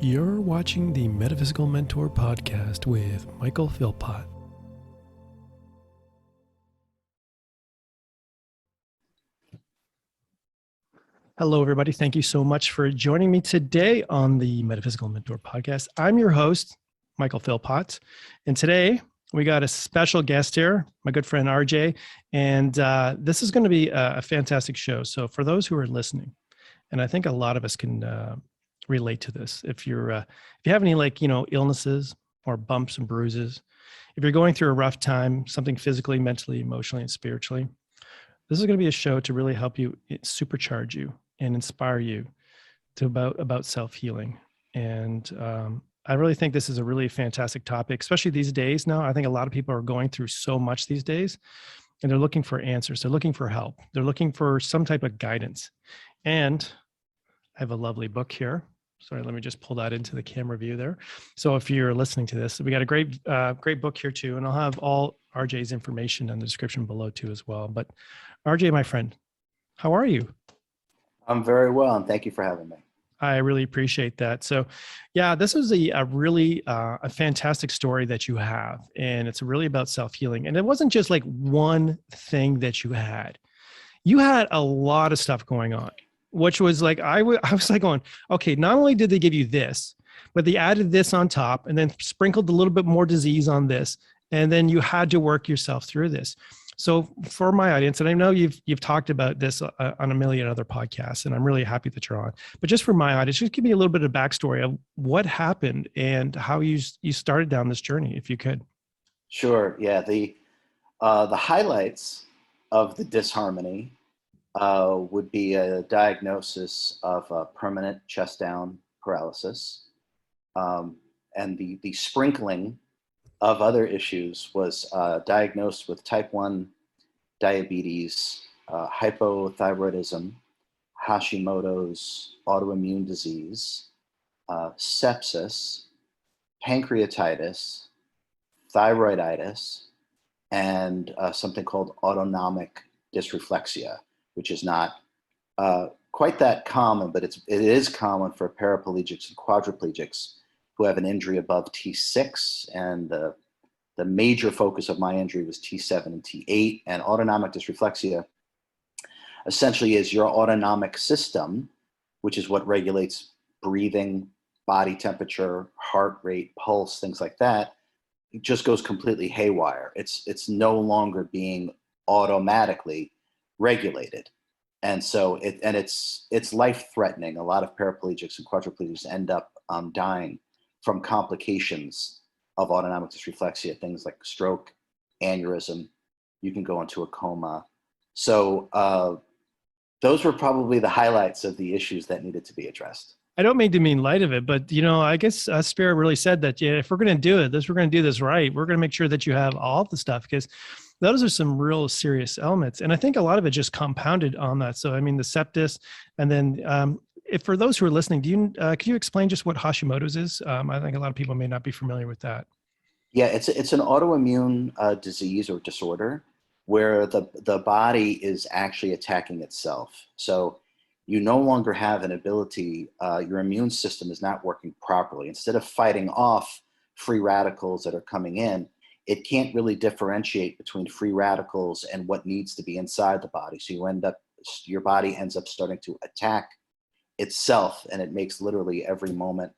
You're watching the Metaphysical Mentor podcast with Michael Philpott. Hello, everybody. Thank you so much for joining me today on the Metaphysical Mentor podcast. I'm your host, Michael Philpott, and today we got a special guest here, my good friend RJ, and this is going to be a fantastic show. So for those who are listening, and I think a lot of us can relate to this. If you have any illnesses or bumps and bruises, if you're going through a rough time, something physically, mentally, emotionally, and spiritually, this is going to be a show to really help you supercharge you and inspire you to about self-healing. And I really think this is a really fantastic topic, especially these days now. I think a lot of people are going through so much these days, and they're looking for answers. They're looking for help. They're looking for some type of guidance. And I have a lovely book here. Sorry, let me just pull that into the camera view there. So if you're listening to this, we got a great book here too. And I'll have all RJ's information in the description below too as well. But RJ, my friend, how are you? I'm very well, and thank you for having me. I really appreciate that. So yeah, this is a really a fantastic story that you have. And it's really about self-healing. And it wasn't just like one thing that you had. You had a lot of stuff going on, which was like, I was like going, okay, not only did they give you this, but they added this on top and then sprinkled a little bit more disease on this. And then you had to work yourself through this. So for my audience, and I know you've talked about this on a million other podcasts, and I'm really happy that you're on, but just for my audience, just give me a little bit of backstory of what happened and how you started down this journey, if you could. Sure. Yeah. The highlights of the disharmony would be a diagnosis of permanent chest down paralysis. And the sprinkling of other issues was diagnosed with type 1 diabetes, hypothyroidism, Hashimoto's autoimmune disease, sepsis, pancreatitis, thyroiditis, and something called autonomic dysreflexia, which is not quite that common, but it is common for paraplegics and quadriplegics who have an injury above T6. And the major focus of my injury was T7 and T8. And autonomic dysreflexia essentially is your autonomic system, which is what regulates breathing, body temperature, heart rate, pulse, things like that. It just goes completely haywire. It's no longer being automatically regulated. And so it's life-threatening. A lot of paraplegics and quadriplegics end up dying from complications of autonomic dysreflexia, things like stroke, aneurysm. You can go into a coma. So those were probably the highlights of the issues that needed to be addressed. I don't mean to mean light of it, but I guess Spirit really said that, yeah, if we're going to do it, we're going to do this right. We're going to make sure that you have all the stuff, because those are some real serious elements. And I think a lot of it just compounded on that. So, I mean, the sepsis, and then if for those who are listening, could you explain just what Hashimoto's is? I think a lot of people may not be familiar with that. Yeah, it's an autoimmune disease or disorder where the body is actually attacking itself. So you no longer have an ability, your immune system is not working properly. Instead of fighting off free radicals that are coming in, it can't really differentiate between free radicals and what needs to be inside the body. So your body ends up starting to attack itself, and it makes literally every moment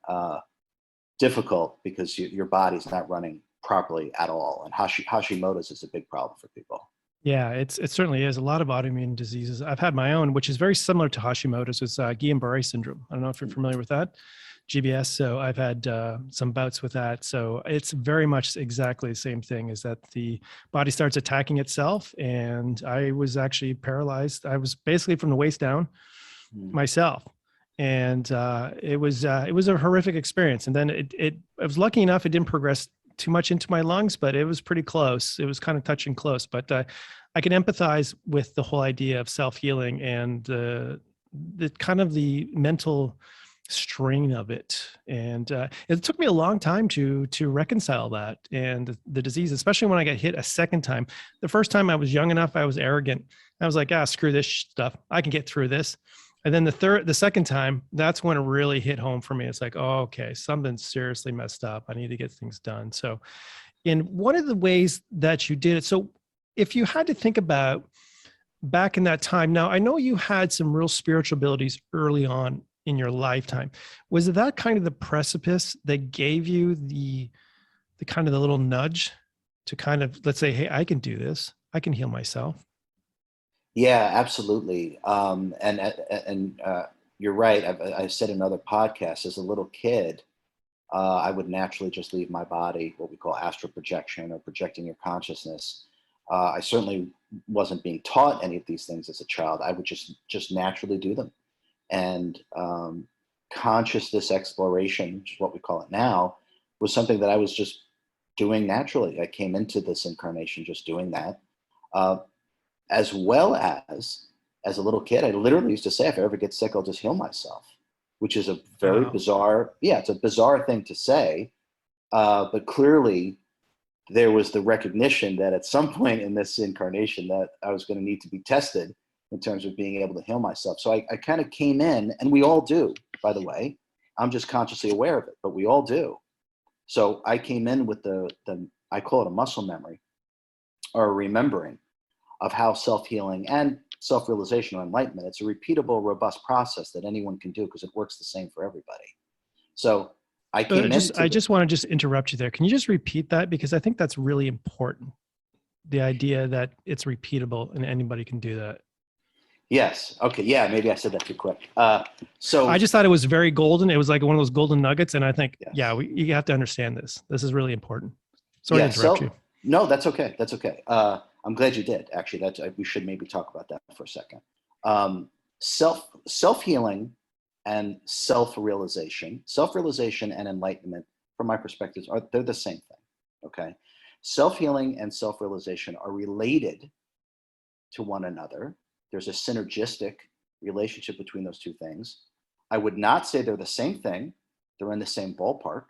difficult because your body's not running properly at all. And Hashimoto's is a big problem for people. Yeah, it certainly is. A lot of autoimmune diseases. I've had my own, which is very similar to Hashimoto's. It's Guillain-Barré syndrome. I don't know if you're familiar with that, GBS. So I've had some bouts with that. So it's very much exactly the same thing, is that the body starts attacking itself. And I was actually paralyzed. I was basically from the waist down myself. And it was a horrific experience. And then I was lucky enough, it didn't progress too much into my lungs, but it was pretty close. It was kind of touching close, but I can empathize with the whole idea of self-healing and the kind of the mental strain of it. And it took me a long time to reconcile that and the disease, especially when I got hit a second time. The first time I was young enough, I was arrogant. I was like, screw this stuff. I can get through this. And then the second time, that's when it really hit home for me. It's like, oh, okay, something's seriously messed up. I need to get things done. So, in one of the ways that you did it, so if you had to think about back in that time, now I know you had some real spiritual abilities early on in your lifetime. Was it that kind of the precipice that gave you the kind of the little nudge to kind of, let's say, hey, I can do this. I can heal myself. Yeah, absolutely. And you're right. I've said in other podcasts, as a little kid, I would naturally just leave my body, what we call astral projection or projecting your consciousness. I certainly wasn't being taught any of these things as a child. I would just naturally do them. And consciousness exploration, which is what we call it now, was something that I was just doing naturally. I came into this incarnation just doing that. As well as a little kid, I literally used to say, if I ever get sick, I'll just heal myself, which is a very Wow. bizarre, yeah, it's a bizarre thing to say. But clearly there was the recognition that at some point in this incarnation that I was going to need to be tested in terms of being able to heal myself. So I kind of came in, and we all do, by the way. I'm just consciously aware of it, but we all do. So I came in with the I call it a muscle memory or a remembering of how self-healing and self-realization or enlightenment, it's a repeatable, robust process that anyone can do because it works the same for everybody. So I So came into I just want to just interrupt you there. Can you just repeat that? Because I think that's really important. The idea that it's repeatable and anybody can do that. yes. Okay. Yeah. Maybe I said that too quick. I So just thought it was very golden. It was like one of those golden nuggets. And I think, yeah, yes. you have to understand this. This is really important. Sorry to Yeah. interrupt you. So no, that's okay. That's okay. I'm glad you did. Actually, we should maybe talk about that for a second. Self-healing and self-realization and enlightenment, from my perspective, they're the same thing. Okay. Self-healing and self-realization are related to one another. There's a synergistic relationship between those two things. I would not say they're the same thing. They're in the same ballpark.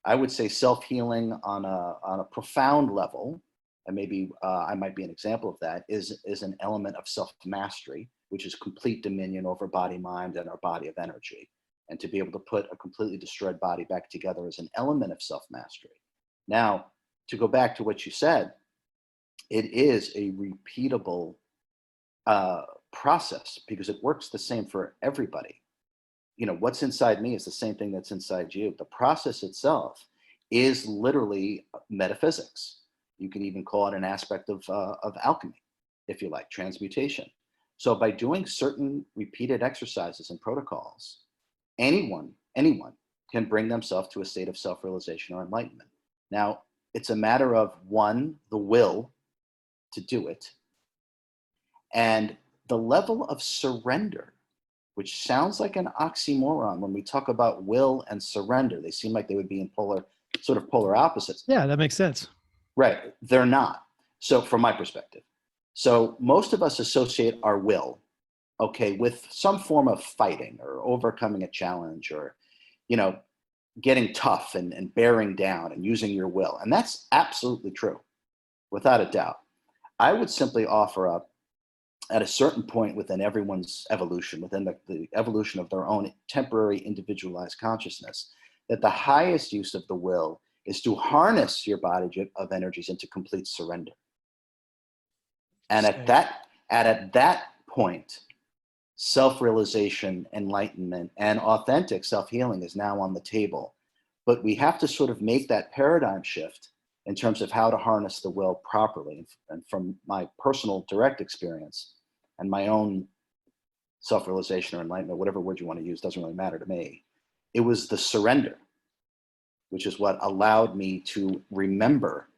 I would say self-healing on a profound level, and maybe I might be an example of that, is an element of self-mastery, which is complete dominion over body, mind, and our body of energy. And to be able to put a completely destroyed body back together is an element of self-mastery. Now, to go back to what you said, it is a repeatable process because it works the same for everybody. You know, what's inside me is the same thing that's inside you. The process itself is literally metaphysics. You can even call it an aspect of alchemy, if you like, transmutation. So by doing certain repeated exercises and protocols, anyone can bring themselves to a state of self-realization or enlightenment. Now, it's a matter of one, the will to do it, and the level of surrender, which sounds like an oxymoron when we talk about will and surrender. They seem like they would be in polar opposites. Yeah, that makes sense. Right. They're not. So from my perspective. So most of us associate our will, okay, with some form of fighting or overcoming a challenge or, you know, getting tough and bearing down and using your will. And that's absolutely true, without a doubt. I would simply offer up at a certain point within everyone's evolution, within the evolution of their own temporary individualized consciousness, that the highest use of the will is to harness your body of energies into complete surrender. And at that point, self-realization, enlightenment, and authentic self-healing is now on the table. But we have to sort of make that paradigm shift in terms of how to harness the will properly. And from my personal direct experience and my own self-realization or enlightenment, whatever word you want to use, doesn't really matter to me. It was the surrender, which is what allowed me to remember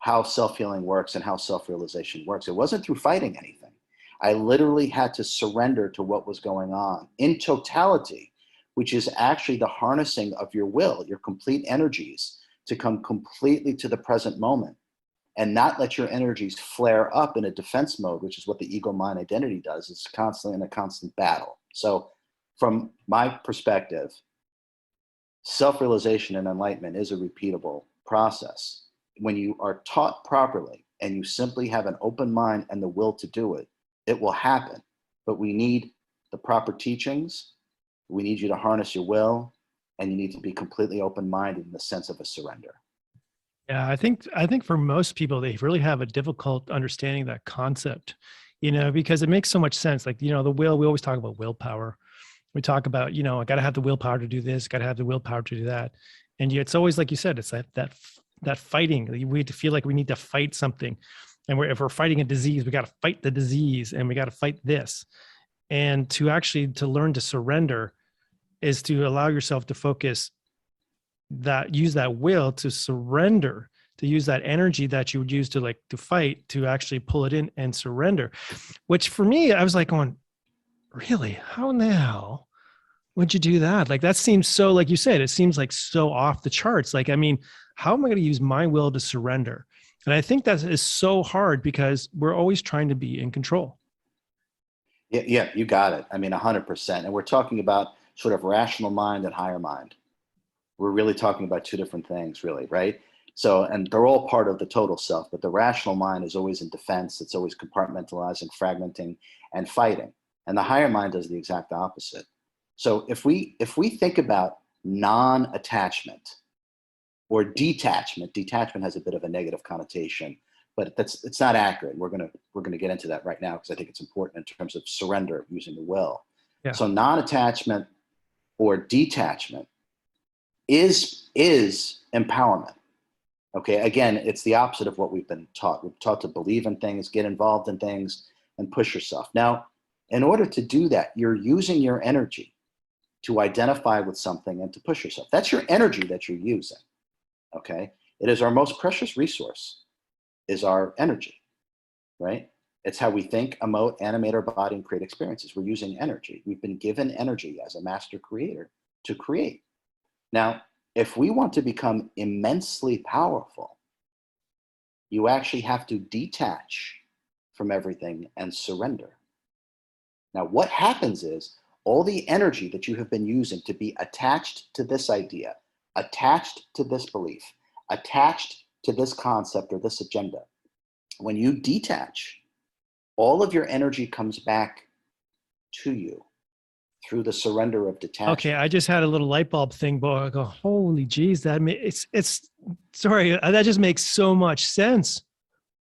how self-healing works and how self-realization works. It wasn't through fighting anything. I literally had to surrender to what was going on in totality, which is actually the harnessing of your will, your complete energies, to come completely to the present moment and not let your energies flare up in a defense mode, which is what the ego mind identity does. It's constantly in a constant battle. So from my perspective, self-realization and enlightenment is a repeatable process. When you are taught properly and you simply have an open mind and the will to do it, it will happen. But we need the proper teachings, we need you to harness your will, and you need to be completely open-minded in the sense of a surrender. Yeah, I think for most people, they really have a difficult understanding that concept, because it makes so much sense. Like, the will, we always talk about willpower. We talk about, I got to have the willpower to do this, got to have the willpower to do that. And it's always, like you said, it's that fighting. We feel like we need to fight something. And if we're fighting a disease, we got to fight the disease, and we got to fight this. And to learn to surrender is to allow yourself to focus, use that will to surrender, to use that energy that you would use to fight, to actually pull it in and surrender. Which for me, I was like going, really? How in the hell would you do that? Like, that seems so, like you said, it seems like so off the charts. Like, I mean, how am I going to use my will to surrender? And I think that is so hard because we're always trying to be in control. Yeah, you got it. I mean, 100%. And we're talking about sort of rational mind and higher mind. We're really talking about two different things, really, right? So, and they're all part of the total self, but the rational mind is always in defense. It's always compartmentalizing, fragmenting, and fighting. And the higher mind does the exact opposite. So if we think about non-attachment or detachment has a bit of a negative connotation, but it's not accurate. We're gonna get into that right now because I think it's important in terms of surrender using the will. Yeah. So non-attachment or detachment is empowerment. Okay, again, it's the opposite of what we've been taught. We're taught to believe in things, get involved in things, and push yourself. Now, in order to do that, you're using your energy to identify with something and to push yourself. That's your energy that you're using. Okay, it is our most precious resource, is our energy, right? It's how we think, emote, animate our body, and create experiences. We're using energy. We've been given energy as a master creator to create. Now, if we want to become immensely powerful, you actually have to detach from everything and surrender. Now, what happens is all the energy that you have been using to be attached to this idea, attached to this belief, attached to this concept or this agenda, when you detach, all of your energy comes back to you through the surrender of detachment. Okay, I just had a little light bulb thing, but I go, holy geez, it's sorry, that just makes so much sense.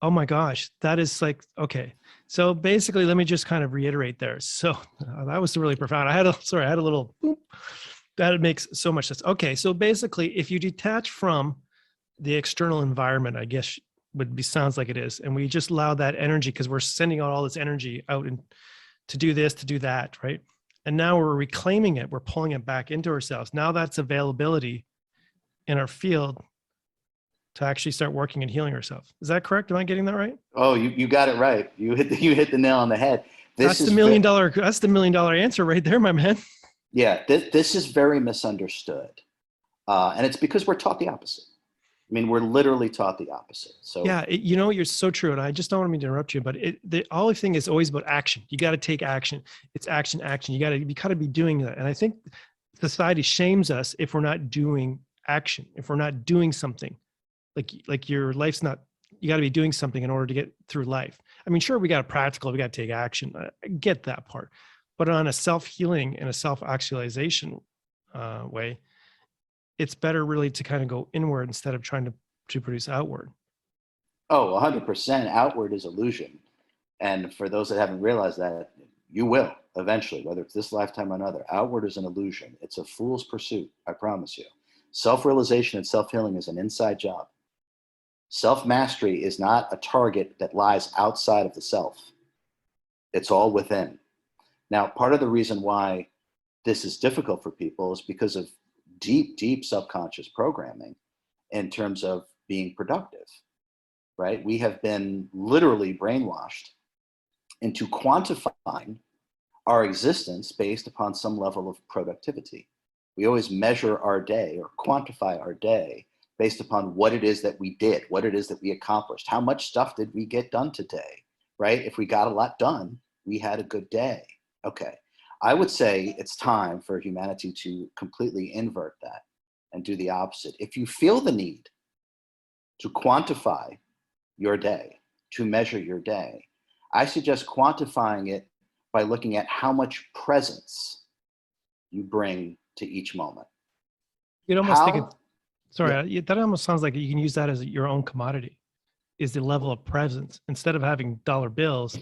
Oh my gosh, that is like, okay. So basically, let me just kind of reiterate there. So that was really profound. I had a little boop. That makes so much sense. Okay, so basically, if you detach from the external environment, I guess sounds like it is, and we just allow that energy, because we're sending out all this energy out and to do this, to do that, right? And now we're reclaiming it. We're pulling it back into ourselves. Now that's availability in our field to actually start working and healing ourselves. Is that correct? Am I getting that right? Oh, you got it right. You hit the nail on the head. That's the $1 million answer right there, my man. Yeah, this is very misunderstood. And it's because we're taught the opposite. I mean, we're literally taught the opposite. So yeah, you're so true. And I just don't want me to interrupt you, but the only thing is always about action. You got to take action. It's action. You got to be doing that. And I think society shames us if we're not doing action, if we're not doing something. Like your life's not, you got to be doing something in order to get through life. I mean, sure, we got practical, we got to take action. I get that part. But on a self-healing and a self-actualization way, it's better really to kind of go inward instead of trying to produce outward. Oh, 100%. Outward is illusion. And for those that haven't realized that, you will eventually, whether it's this lifetime or another. Outward is an illusion. It's a fool's pursuit, I promise you. Self-realization and self-healing is an inside job. Self-mastery is not a target that lies outside of the self. It's all within. Now, part of the reason why this is difficult for people is because of deep, deep subconscious programming in terms of being productive, right? We have been literally brainwashed into quantifying our existence based upon some level of productivity. We always measure our day or quantify our day based upon what it is that we did, what it is that we accomplished, how much stuff did we get done today, right? If we got a lot done, we had a good day. Okay, I would say it's time for humanity to completely invert that and do the opposite. If you feel the need to quantify your day, to measure your day, I suggest quantifying it by looking at how much presence you bring to each moment. You'd almost think it, How? Yeah, sorry, that almost sounds like you can use that as your own commodity, is the level of presence. Instead of having dollar bills,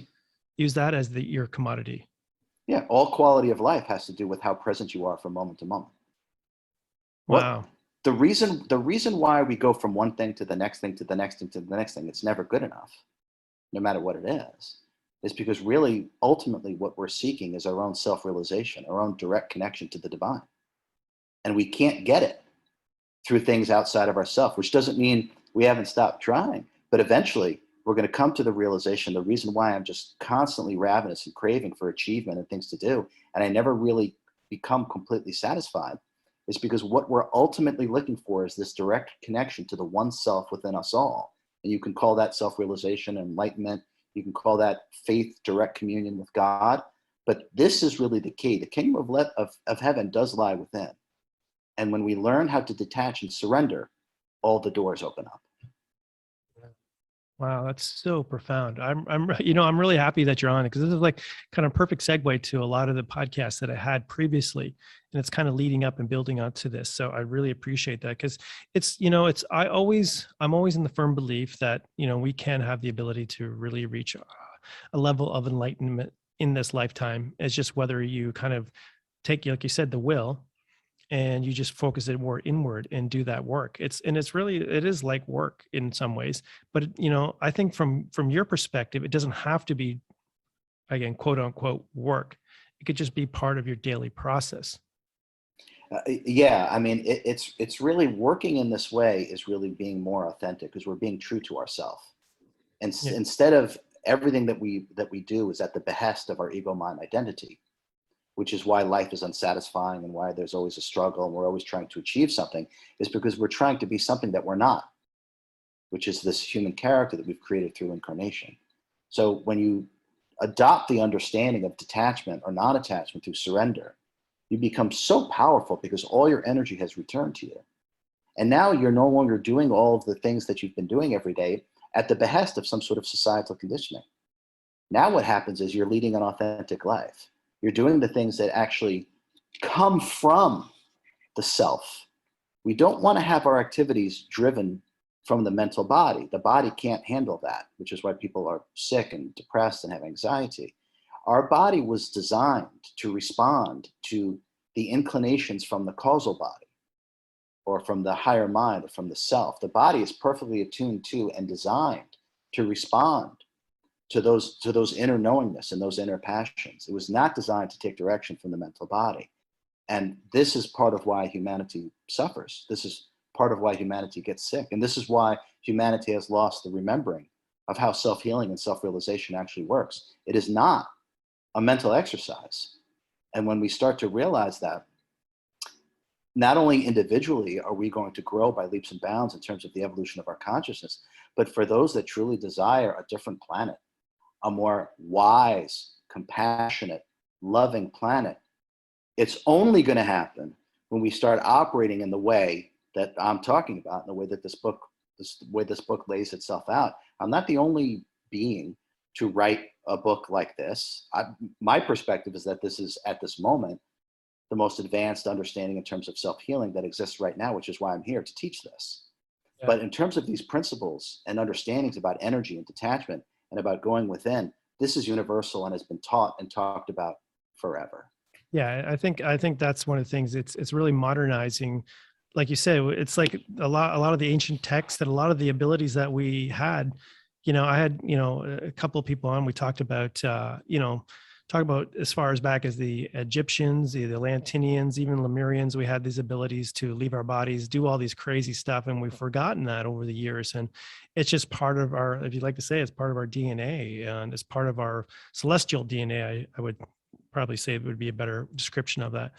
use that as your commodity. yeah. All quality of life has to do with how present you are from moment to moment. What Wow. the reason why we go from one thing to the next thing to the next thing to the next thing, it's never good enough, no matter what it is because really, ultimately, what we're seeking is our own self-realization, our own direct connection to the divine. And we can't get it through things outside of ourselves, which doesn't mean we haven't stopped trying. But eventually, we're going to come to the realization the reason why I'm just constantly ravenous and craving for achievement and things to do, and I never really become completely satisfied, is because what we're ultimately looking for is this direct connection to the one self within us all. And you can call that self-realization, enlightenment. You can call that faith, direct communion with God. But this is really the key. The kingdom of heaven does lie within. And when we learn how to detach and surrender, all the doors open up. Wow, that's so profound. I'm really happy that you're on it because this is like kind of perfect segue to a lot of the podcasts that I had previously, and it's kind of leading up and building onto this. So I really appreciate that because I'm always in the firm belief that we can have the ability to really reach a level of enlightenment in this lifetime. It's just whether you kind of take, like you said, the will, and you just focus it more inward and do that work. It is like work in some ways, but I think from your perspective, it doesn't have to be, again, quote unquote work. It could just be part of your daily process. Yeah, I mean, it's really working in this way is really being more authentic because we're being true to ourselves. And Yeah. instead of everything that we do is at the behest of our ego mind identity, which is why life is unsatisfying and why there's always a struggle and we're always trying to achieve something, is because we're trying to be something that we're not, which is this human character that we've created through incarnation. So when you adopt the understanding of detachment or non-attachment through surrender, you become so powerful because all your energy has returned to you. And now you're no longer doing all of the things that you've been doing every day at the behest of some sort of societal conditioning. Now what happens is you're leading an authentic life. You're doing the things that actually come from the self. We don't want to have our activities driven from the mental body. The body can't handle that, which is why people are sick and depressed and have anxiety. Our body was designed to respond to the inclinations from the causal body or from the higher mind or from the self. The body is perfectly attuned to and designed to respond to those inner knowingness and those inner passions. It was not designed to take direction from the mental body. And this is part of why humanity suffers. This is part of why humanity gets sick. And this is why humanity has lost the remembering of how self-healing and self-realization actually works. It is not a mental exercise. And when we start to realize that, not only individually are we going to grow by leaps and bounds in terms of the evolution of our consciousness, but for those that truly desire a different planet, a more wise, compassionate, loving planet, it's only going to happen when we start operating in the way that I'm talking about, in the way that this book lays itself out. I'm not the only being to write a book like this. My perspective is that this is, at this moment, the most advanced understanding in terms of self-healing that exists right now, which is why I'm here to teach this. Yeah. But in terms of these principles and understandings about energy and detachment and about going within, this is universal and has been taught and talked about forever. Yeah, I think that's one of the things. It's really modernizing, like you said. It's like a lot of the ancient texts and a lot of the abilities that we had. I had a couple of people on. We talked about talk about as far as back as the Egyptians, the Atlanteans, even Lemurians. We had these abilities to leave our bodies, do all these crazy stuff, and we've forgotten that over the years. And it's just part of our, if you'd like to say, it's part of our DNA, and it's part of our celestial DNA. I would probably say it would be a better description of that.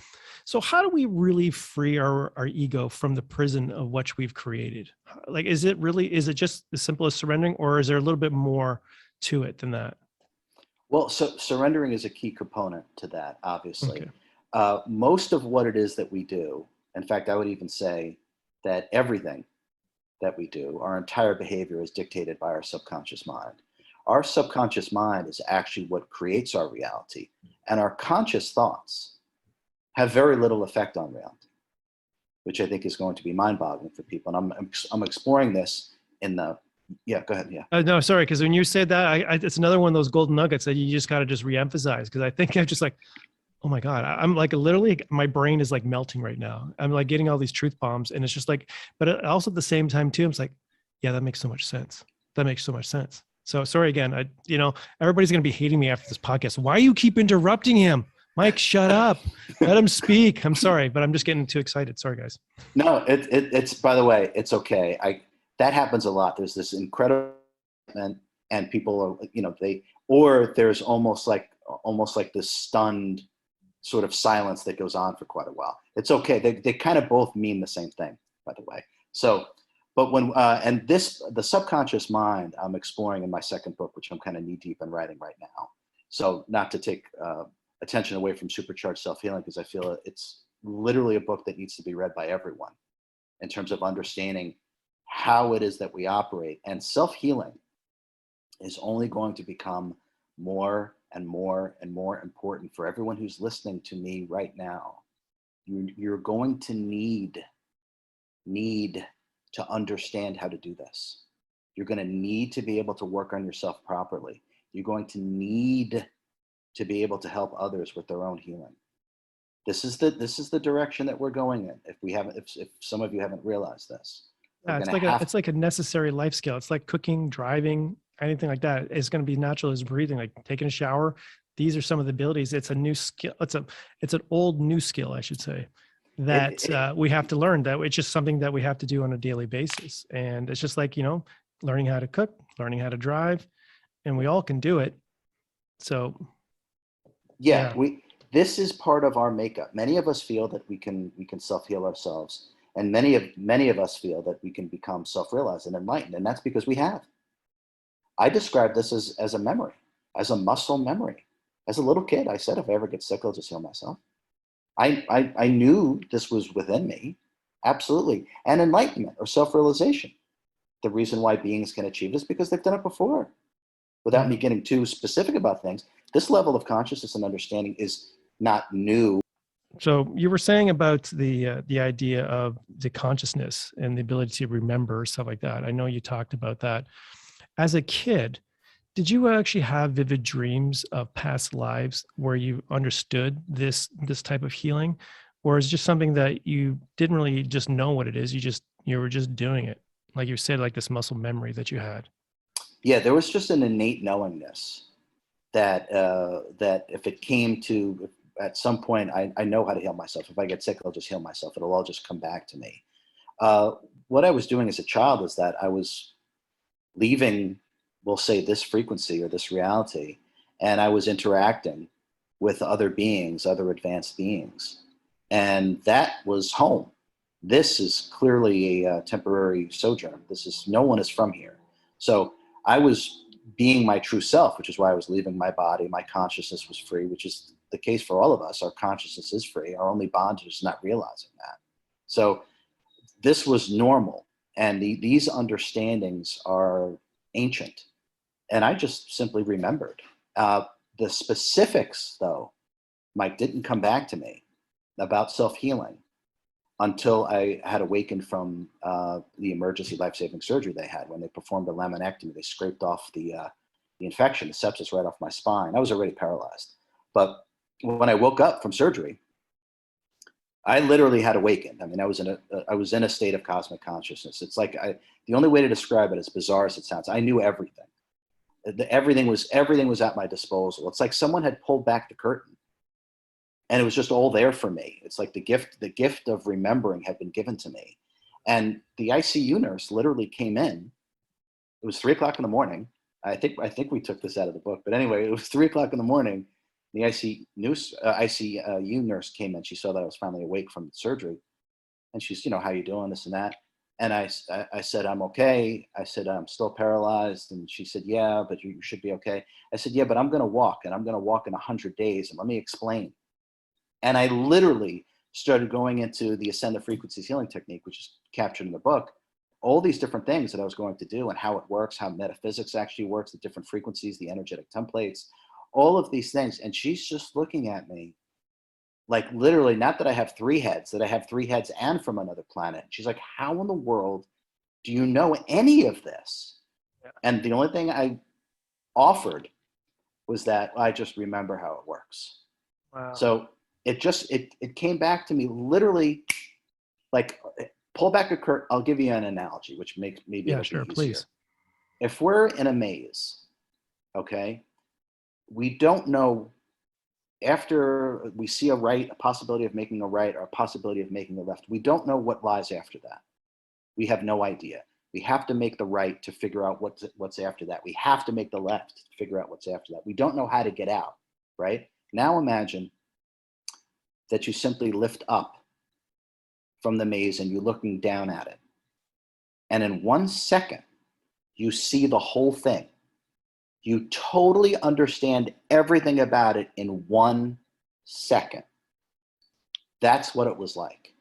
So how do we really free our ego from the prison of which we've created? Like, is it just as simple as surrendering, or is there a little bit more to it than that? Well, so surrendering is a key component to that, obviously. Okay. Most of what it is that we do, in fact, I would even say that everything that we do, our entire behavior is dictated by our subconscious mind. Our subconscious mind is actually what creates our reality, and our conscious thoughts have very little effect on reality, which I think is going to be mind-boggling for people. And I'm exploring this in the, yeah, go ahead, yeah. No, sorry, because when you said that, it's another one of those golden nuggets that you just got to just reemphasize, because I think I'm just like, oh my God, I'm like literally, my brain is like melting right now. I'm like getting all these truth bombs, and it's just like, but also at the same time too, I'm just like, yeah, that makes so much sense. That makes so much sense. So sorry again, everybody's going to be hating me after this podcast. Why you keep interrupting him? Mike, shut up. Let him speak. I'm sorry, but I'm just getting too excited. Sorry, guys. No, it's, by the way, it's okay. That happens a lot. There's this incredible, and people are, or there's almost like this stunned sort of silence that goes on for quite a while. It's okay. They kind of both mean the same thing, by the way. So, but when, the subconscious mind I'm exploring in my second book, which I'm kind of knee deep in writing right now. So not to take attention away from Supercharged Self-Healing, because I feel it's literally a book that needs to be read by everyone in terms of understanding how it is that we operate. And self-healing is only going to become more and more and more important for everyone who's listening to me right now. You're going to need to understand how to do this. You're going to need to be able to work on yourself properly. You're going to need to be able to help others with their own healing. This is the direction that we're going in. If some of you haven't realized this, Yeah, it's like a necessary life skill. It's like cooking, driving, anything like that. It's going to be natural as breathing, like taking a shower. These are some of the abilities. It's a new skill. It's an old new skill, I should say, that we have to learn. That it's just something that we have to do on a daily basis. And it's just like, learning how to cook, learning how to drive, and we all can do it. So yeah. This is part of our makeup. Many of us feel that we can self-heal ourselves. And many of us feel that we can become self-realized and enlightened. And that's because we have. I describe this as a memory, as a muscle memory. As a little kid, I said, if I ever get sick, I'll just heal myself. I knew this was within me, absolutely. And enlightenment or self-realization. The reason why beings can achieve this is because they've done it before. Without me getting too specific about things, this level of consciousness and understanding is not new. So you were saying about the idea of the consciousness and the ability to remember, stuff like that. I know you talked about that. As a kid, did you actually have vivid dreams of past lives where you understood this type of healing, or is it just something that you didn't really just know what it is? You were just doing it, like you said, like this muscle memory that you had. Yeah, there was just an innate knowingness that that if it came to, at some point, I know how to heal myself. If I get sick, I'll just heal myself. It'll all just come back to me. What I was doing as a child is that I was leaving, we'll say, this frequency or this reality, and I was interacting with other beings, other advanced beings. And that was home. This is clearly a temporary sojourn. No one is from here. So I was being my true self, which is why I was leaving my body. My consciousness was free, which is the case for all of us. Our consciousness is free. Our only bondage is not realizing that. So this was normal. And these understandings are ancient. And I just simply remembered. The specifics, though, Mike, didn't come back to me about self-healing until I had awakened from the emergency life-saving surgery they had when they performed a laminectomy. They scraped off the infection, the sepsis, right off my spine. I was already paralyzed. But when I woke up from surgery, I literally had awakened. I mean, I was in a state of cosmic consciousness. It's like the only way to describe it, as bizarre as it sounds, I knew everything. Everything was at my disposal. It's like someone had pulled back the curtain, and it was just all there for me. It's like the gift of remembering had been given to me. And the ICU nurse literally came in. It was 3 o'clock in the morning. I think we took this out of the book, but anyway, it was 3 o'clock in the morning. The ICU nurse came in. She saw that I was finally awake from the surgery, and she's, how you doing, this and that. And I said, I'm okay. I said, I'm still paralyzed. And she said, yeah, but you should be okay. I said, yeah, but I'm going to walk, and I'm going to walk in 100 days. And let me explain. And I literally started going into the ascended frequencies healing technique, which is captured in the book, all these different things that I was going to do and how it works, how metaphysics actually works, the different frequencies, the energetic templates, all of these things. And she's just looking at me like literally, not that I have three heads, that I have three heads and from another planet. She's like, how in the world do you know any of this? Yeah. And the only thing I offered was that I just remember how it works. Wow. So it came back to me literally like, pull back a curtain. I'll give you an analogy, which makes maybe it'll be easier. Please. If we're in a maze, okay, we don't know after we see a possibility of making a right or a possibility of making a left. We don't know what lies after that. We have no idea. We have to make the right to figure out what's after that. We have to make the left to figure out what's after that. We don't know how to get out, right? Now imagine that you simply lift up from the maze and you're looking down at it. And in 1 second, you see the whole thing. You totally understand everything about it in 1 second. That's what it was like.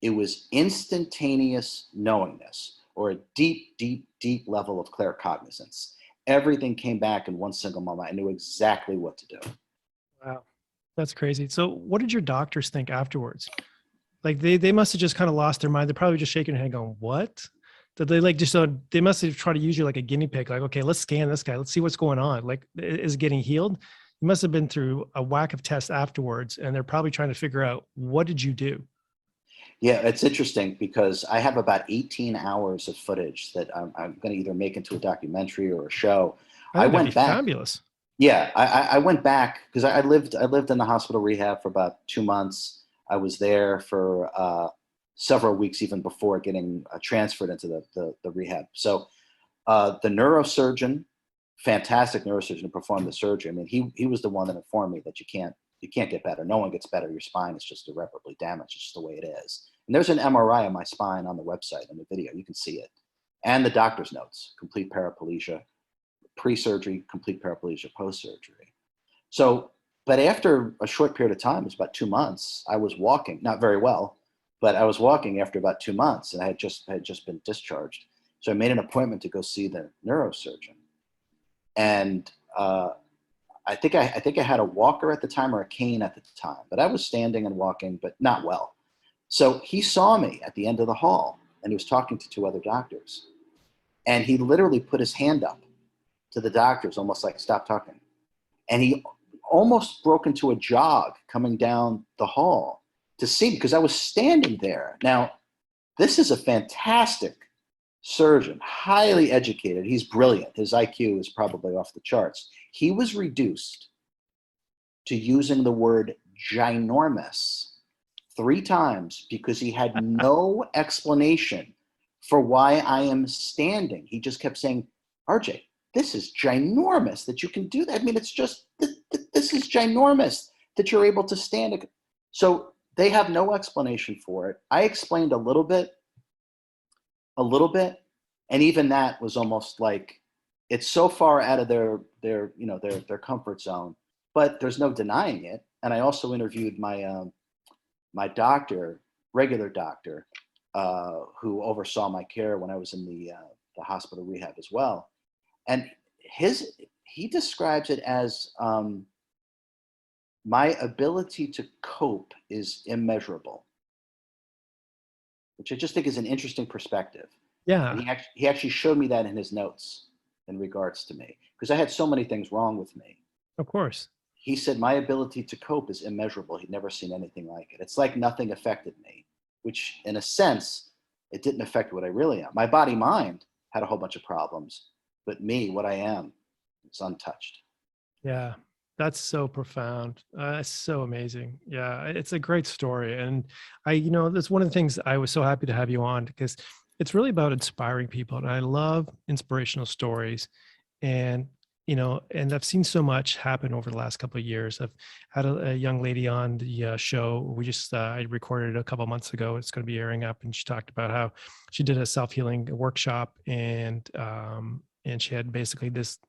It was instantaneous knowingness, or a deep, deep, deep level of claircognizance. Everything came back in one single moment. I knew exactly what to do. Wow. That's crazy. So what did your doctors think afterwards? Like they must have just kind of lost their mind. They're probably just shaking their head going, what? Did they like just, they must have tried to use you like a guinea pig. Like, okay, let's scan this guy. Let's see what's going on. Like, is it getting healed? You must have been through a whack of tests afterwards. And they're probably trying to figure out, what did you do? Yeah, it's interesting because I have about 18 hours of footage that I'm going to either make into a documentary or a show. I think that'd went be back. fabulous. Yeah, I went back because I lived in the hospital rehab for about 2 months. I was there for several weeks even before getting transferred into the rehab. So the neurosurgeon, fantastic neurosurgeon who performed the surgery. I mean, he was the one that informed me that you can't get better. No one gets better. Your spine is just irreparably damaged. It's just the way it is. And there's an MRI of my spine on the website in the video. You can see it. And the doctor's notes, complete paraplegia, pre-surgery, complete paraplegia, post-surgery. So, but after a short period of time, it was about 2 months, I was walking, not very well, but I was walking after about 2 months, and I had just been discharged. So I made an appointment to go see the neurosurgeon. And I think I had a walker at the time or a cane at the time, but I was standing and walking, but not well. So he saw me at the end of the hall, and he was talking to 2 other doctors. And he literally put his hand up to the doctors, almost like, stop talking. And he almost broke into a jog coming down the hall to see me because I was standing there. Now, this is a fantastic surgeon, highly educated. He's brilliant. His IQ is probably off the charts. He was reduced to using the word ginormous 3 times because he had no explanation for why I am standing. He just kept saying, RJ, this is ginormous that you can do that. I mean, it's just, this is ginormous that you're able to stand. So they have no explanation for it. I explained a little bit, and even that was almost like, it's so far out of their comfort zone, but there's no denying it. And I also interviewed my doctor, regular doctor, who oversaw my care when I was in the hospital rehab as well. And he describes it as my ability to cope is immeasurable, which I just think is an interesting perspective. Yeah. And he actually showed me that in his notes in regards to me, because I had so many things wrong with me. Of course. He said my ability to cope is immeasurable. He'd never seen anything like it. It's like nothing affected me, which in a sense, it didn't affect what I really am. My body mind had a whole bunch of problems, but me, what I am, it's untouched. Yeah, that's so profound. That's so amazing. Yeah, it's a great story. And that's one of the things I was so happy to have you on, because it's really about inspiring people. And I love inspirational stories. And, and I've seen so much happen over the last couple of years. I've had a young lady on the show. I recorded it a couple of months ago. It's going to be airing up. And she talked about how she did a self-healing workshop, and she had basically this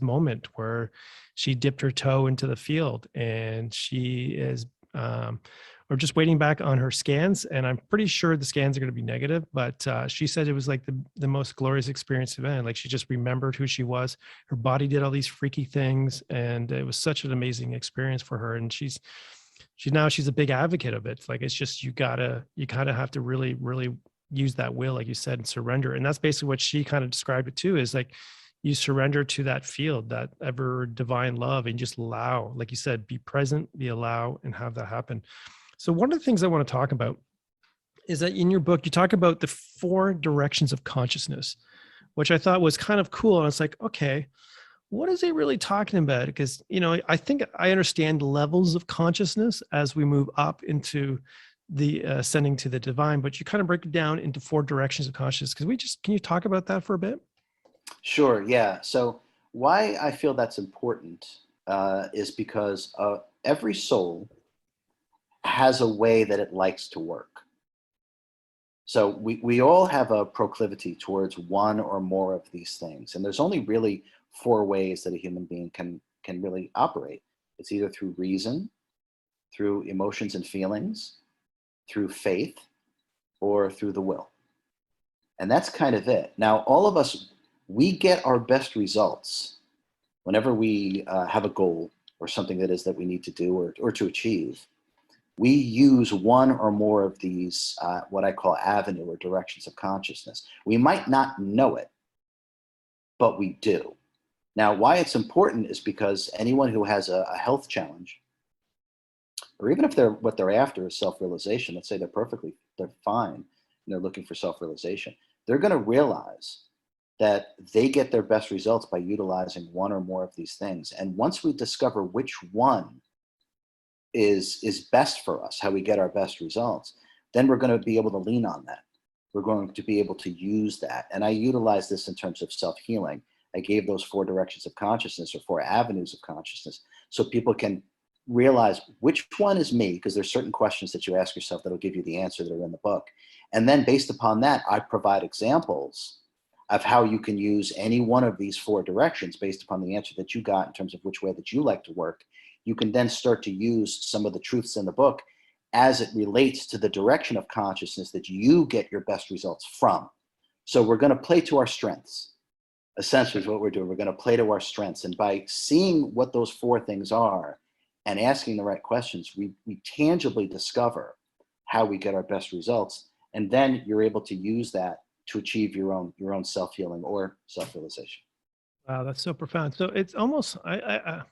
moment where she dipped her toe into the field, and she is or just waiting back on her scans. And I'm pretty sure the scans are going to be negative, but she said it was like the most glorious experience of it. Like she just remembered who she was. Her body did all these freaky things. And it was such an amazing experience for her. And she's a big advocate of it. Like, it's just, you kind of have to really, really use that will, like you said, and surrender. And that's basically what she kind of described it too, is like, you surrender to that field, that ever divine love, and just allow, like you said, be present, be allow, and have that happen. So one of the things I want to talk about is that in your book, you talk about the 4 directions of consciousness, which I thought was kind of cool. And it's like, okay, what is he really talking about? Because, I think I understand levels of consciousness as we move up into the ascending to the divine, but you kind of break it down into 4 directions of consciousness. Can you talk about that for a bit? Sure, yeah. So why I feel that's important is because every soul has a way that it likes to work. So we all have a proclivity towards one or more of these things. And there's only really 4 ways that a human being can really operate. It's either through reason, through emotions and feelings, through faith, or through the will. And that's kind of it. Now, all of us, we get our best results whenever we have a goal or something that we need to do or to achieve. We use one or more of these, what I call avenue or directions of consciousness. We might not know it, but we do. Now, why it's important is because anyone who has a health challenge, or even if what they're after is self-realization, let's say they're fine, and they're looking for self-realization, they're going to realize that they get their best results by utilizing one or more of these things. And once we discover which one is best for us, how we get our best results, then we're going to be able to lean on that. We're going to be able to use that. And I utilize this in terms of self-healing. I gave those 4 directions of consciousness, or 4 avenues of consciousness, so people can realize which one is me, because there's certain questions that you ask yourself that'll give you the answer that are in the book. And then based upon that, I provide examples of how you can use any one of these 4 directions based upon the answer that you got in terms of which way that you like to work. You can then start to use some of the truths in the book as it relates to the direction of consciousness that you get your best results from. So we're going to play to our strengths. Essentially is what we're doing. We're going to play to our strengths. And by seeing what those 4 things are and asking the right questions, we tangibly discover how we get our best results. And then you're able to use that to achieve your own self-healing or self-realization. Wow, that's so profound. So it's almost, I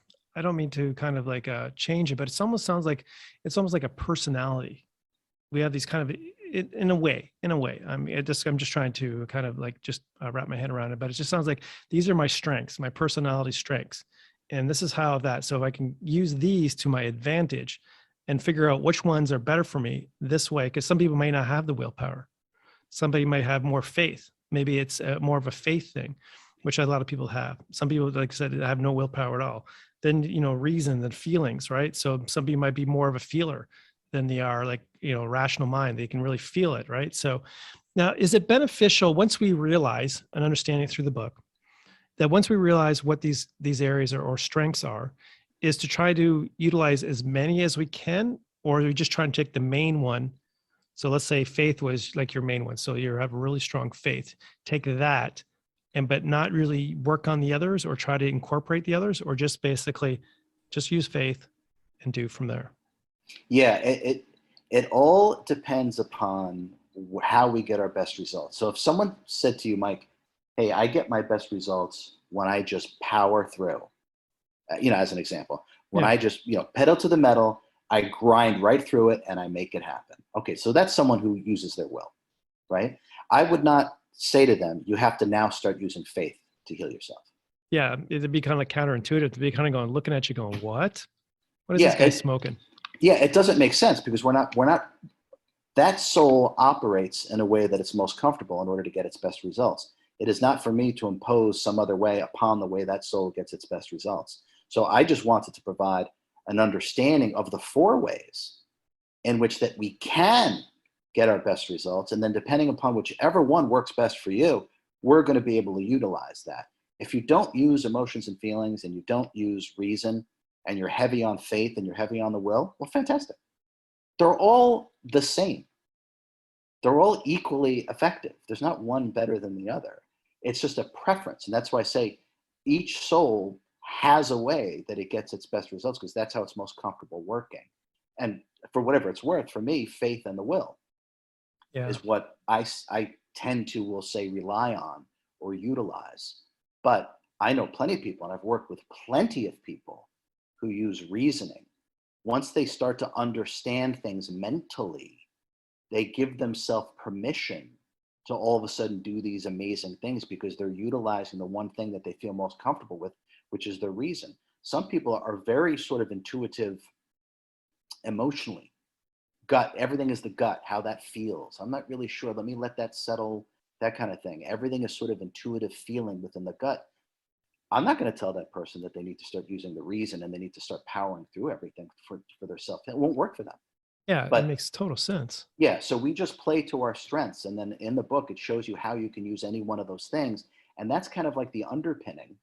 don't mean to kind of like change it, but it almost sounds like it's almost like a personality. We have these kind of, in a way, I mean, I'm just trying to kind of like just wrap my head around it, but it just sounds like these are my strengths, my personality strengths. And this is how that, so if I can use these to my advantage and figure out which ones are better for me this way, because some people may not have the willpower. Somebody might have more faith. Maybe it's more of a faith thing, which a lot of people have. Some people, like I said, have no willpower at all. Then, reason and feelings, right? So somebody might be more of a feeler than they are like, rational mind. They can really feel it, right? So now, is it beneficial once we realize and understanding through the book that once we realize what these areas or strengths are, is to try to utilize as many as we can, or are we just trying to take the main one? So let's say faith was like your main one. So you have a really strong faith. Take that but not really work on the others or try to incorporate the others, or just basically just use faith and do from there. Yeah, it all depends upon how we get our best results. So if someone said to you, Mike, hey, I get my best results when I just power through, as an example, when Yeah. I just, pedal to the metal, I grind right through it and I make it happen. Okay, so that's someone who uses their will, right? I would not say to them, you have to now start using faith to heal yourself. Yeah. It'd be kind of like counterintuitive to be kind of going, looking at you going, what is Yeah, this guy smoking? it doesn't make sense because we're not, that soul operates in a way that it's most comfortable in order to get its best results. It is not for me to impose some other way upon the way that soul gets its best results. So I just wanted to provide an understanding of the 4 ways in which that we can get our best results. And then depending upon whichever one works best for you, we're going to be able to utilize that. If you don't use emotions and feelings and you don't use reason and you're heavy on faith and you're heavy on the will, well, fantastic. they're all the same. They're all equally effective. There's not one better than the other. It's just a preference. And that's why I say each soul has a way that it gets its best results, because that's how it's most comfortable working. And for whatever it's worth, for me, faith and the will Yeah. is what I tend to, will say, rely on or utilize. But I know plenty of people, and I've worked with plenty of people who use reasoning. Once they start to understand things mentally, they give themselves permission to all of a sudden do these amazing things, because they're utilizing the one thing that they feel most comfortable with, which is their reason. Some people are very sort of intuitive emotionally. Gut, everything is the gut, how that feels. I'm not really sure. Let me let that settle, that kind of thing. Everything is sort of intuitive feeling within the gut. I'm not going to tell that person that they need to start using the reason and they need to start powering through everything for their self. It won't work for them. Yeah. It But makes total sense. yeah, so we just play to our strengths. And then in the book, it shows you how you can use any one of those things. And that's kind of like the underpinning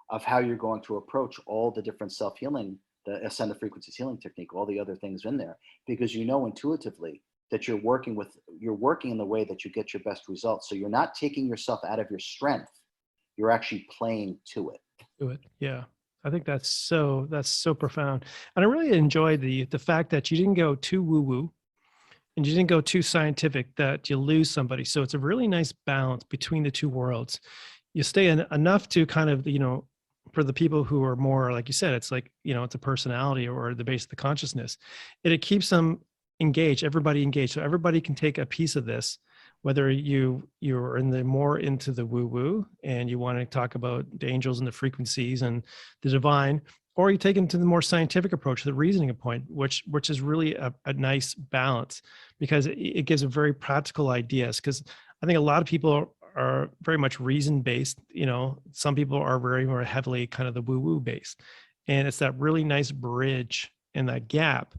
of how you're going to approach all the different self-healing, the ascended frequencies healing technique, all the other things in there, because you know intuitively that you're working in the way that you get your best results. So you're not taking yourself out of your strength. You're actually playing to it. Do it. Yeah. I think that's so profound. And I really enjoyed the fact that you didn't go too woo-woo and you didn't go too scientific that you lose somebody. So it's a really nice balance between the two worlds. You stay in enough to kind of, for the people who are more, like you said, it's like, it's a personality or the base of the consciousness. It keeps them engaged, everybody engaged. So everybody can take a piece of this, whether you're in the more into the woo-woo and you want to talk about the angels and the frequencies and the divine, or you take it to the more scientific approach, the reasoning point, which is really a nice balance, because it gives a very practical ideas. Because I think a lot of people are very much reason based. Some people are very more heavily kind of the woo-woo based, and it's that really nice bridge and that gap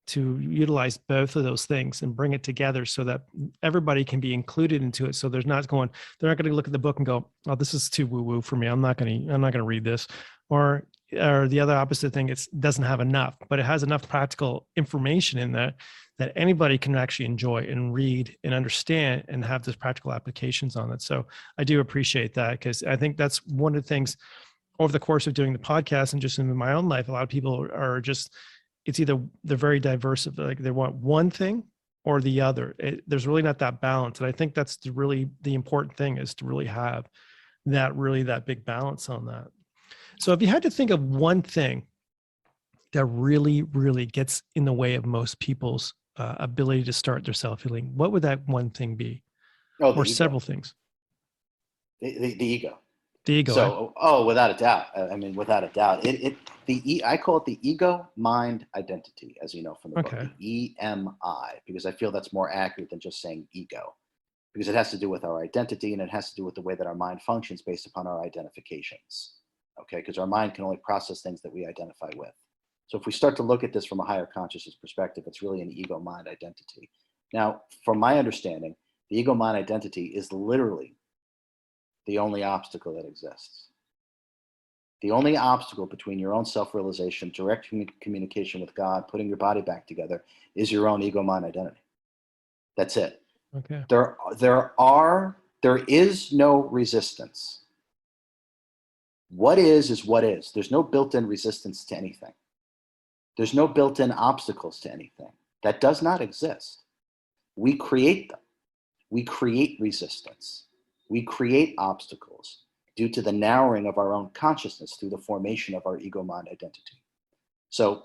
to utilize both of those things and bring it together so that everybody can be included into it. So they're not going to look at the book and go, "Oh, this is too woo-woo for me. I'm not going to read this," or the other opposite thing. It doesn't have enough, but it has enough practical information in there that anybody can actually enjoy and read and understand and have those practical applications on it. So I do appreciate that, because I think that's one of the things over the course of doing the podcast and just in my own life, a lot of people are just, it's either they're very diverse, like they want one thing or the other. There's really not that balance. And I think that's really the important thing, is to really have that big balance on that. So if you had to think of one thing that really, really gets in the way of most people's ability to start their self-healing, what would that one thing be? Oh, the Or ego. several things? The ego. The ego. So, without a doubt. I mean, without a doubt, I call it the ego mind identity, as you know from the book, the EMI, because I feel that's more accurate than just saying ego, because it has to do with our identity and it has to do with the way that our mind functions based upon our identifications. Okay, because our mind can only process things that we identify with. So if we start to look at this from a higher consciousness perspective, it's really an ego mind identity. Now, from my understanding, the ego mind identity is literally the only obstacle that exists. The only obstacle between your own self-realization, direct communication with God, putting your body back together, is your own ego mind identity. That's it. Okay. There is no resistance. What is what is. There's no built-in resistance to anything. There's no built-in obstacles to anything. That does not exist. We create them. We create resistance. We create obstacles due to the narrowing of our own consciousness through the formation of our ego mind identity. So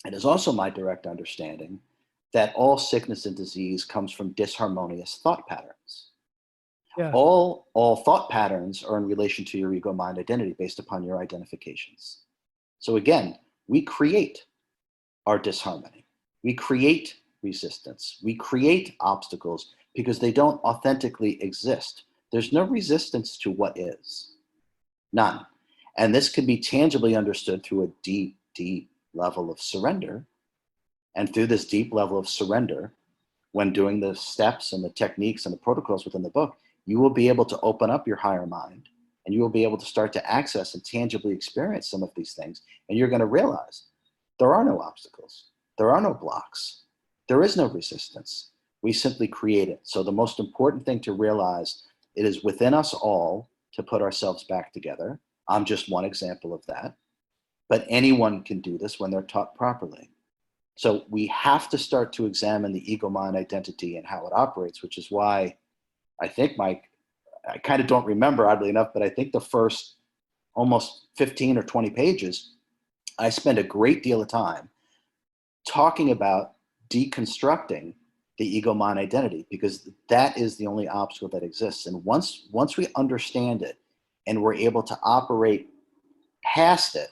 it is also my direct understanding that all sickness and disease comes from disharmonious thought patterns. Yeah. All thought patterns are in relation to your ego mind identity based upon your identifications. So again, we create our disharmony. We create resistance. We create obstacles because they don't authentically exist. There's no resistance to what is. None. And this can be tangibly understood through a deep, deep level of surrender. And through this deep level of surrender, when doing the steps and the techniques and the protocols within the book, you will be able to open up your higher mind and you will be able to start to access and tangibly experience some of these things. And you're going to realize there are no obstacles. There are no blocks. There is no resistance. We simply create it. So the most important thing to realize, it is within us all to put ourselves back together. I'm just one example of that. But anyone can do this when they're taught properly. So we have to start to examine the ego mind identity and how it operates, which is why I think, Mike, I kind of don't remember, oddly enough, but I think the first almost 15 or 20 pages, I spend a great deal of time talking about deconstructing the ego mind identity, because that is the only obstacle that exists. And once we understand it and we're able to operate past it,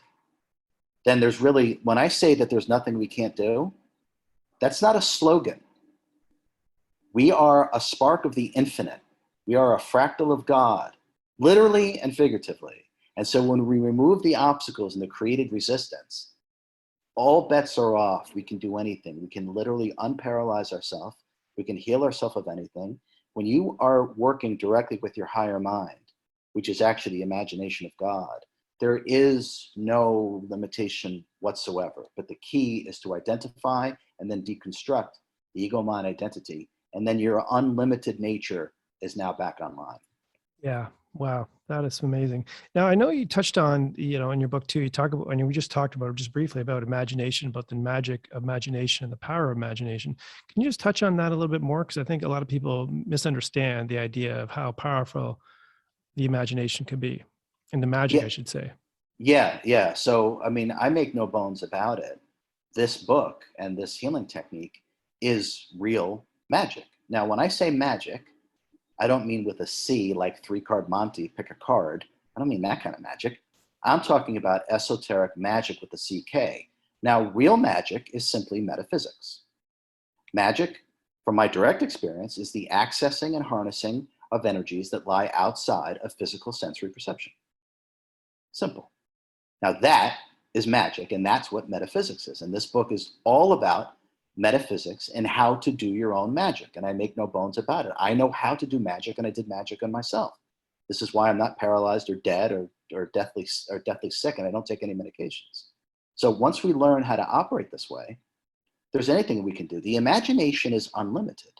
then there's really, when I say that there's nothing we can't do, that's not a slogan. We are a spark of the infinite. We are a fractal of God, literally and figuratively. And so when we remove the obstacles and the created resistance, all bets are off. We can do anything. We can literally unparalyze ourselves. We can heal ourselves of anything. When you are working directly with your higher mind, which is actually the imagination of God, there is no limitation whatsoever. But the key is to identify and then deconstruct the ego mind identity. And then your unlimited nature is now back online. Yeah. Wow. That is amazing. Now, I know you touched on, in your book too, you talk about, we just talked about just briefly about imagination, about the magic of imagination and the power of imagination. Can you just touch on that a little bit more? Because I think a lot of people misunderstand the idea of how powerful the imagination can be, and the magic, I should say. Yeah. So, I make no bones about it. This book and this healing technique is real magic. Now, when I say magic, I don't mean with a C, like 3-card Monty, pick a card. I don't mean that kind of magic. I'm talking about esoteric magic with a CK. Now, real magic is simply metaphysics. Magic, from my direct experience, is the accessing and harnessing of energies that lie outside of physical sensory perception. Simple. Now, that is magic, and that's what metaphysics is. And this book is all about metaphysics and how to do your own magic. And I make no bones about it. I know how to do magic, and I did magic on myself. This is why I'm not paralyzed or dead or deathly sick, and I don't take any medications. So once we learn how to operate this way, there's anything we can do. The imagination is unlimited.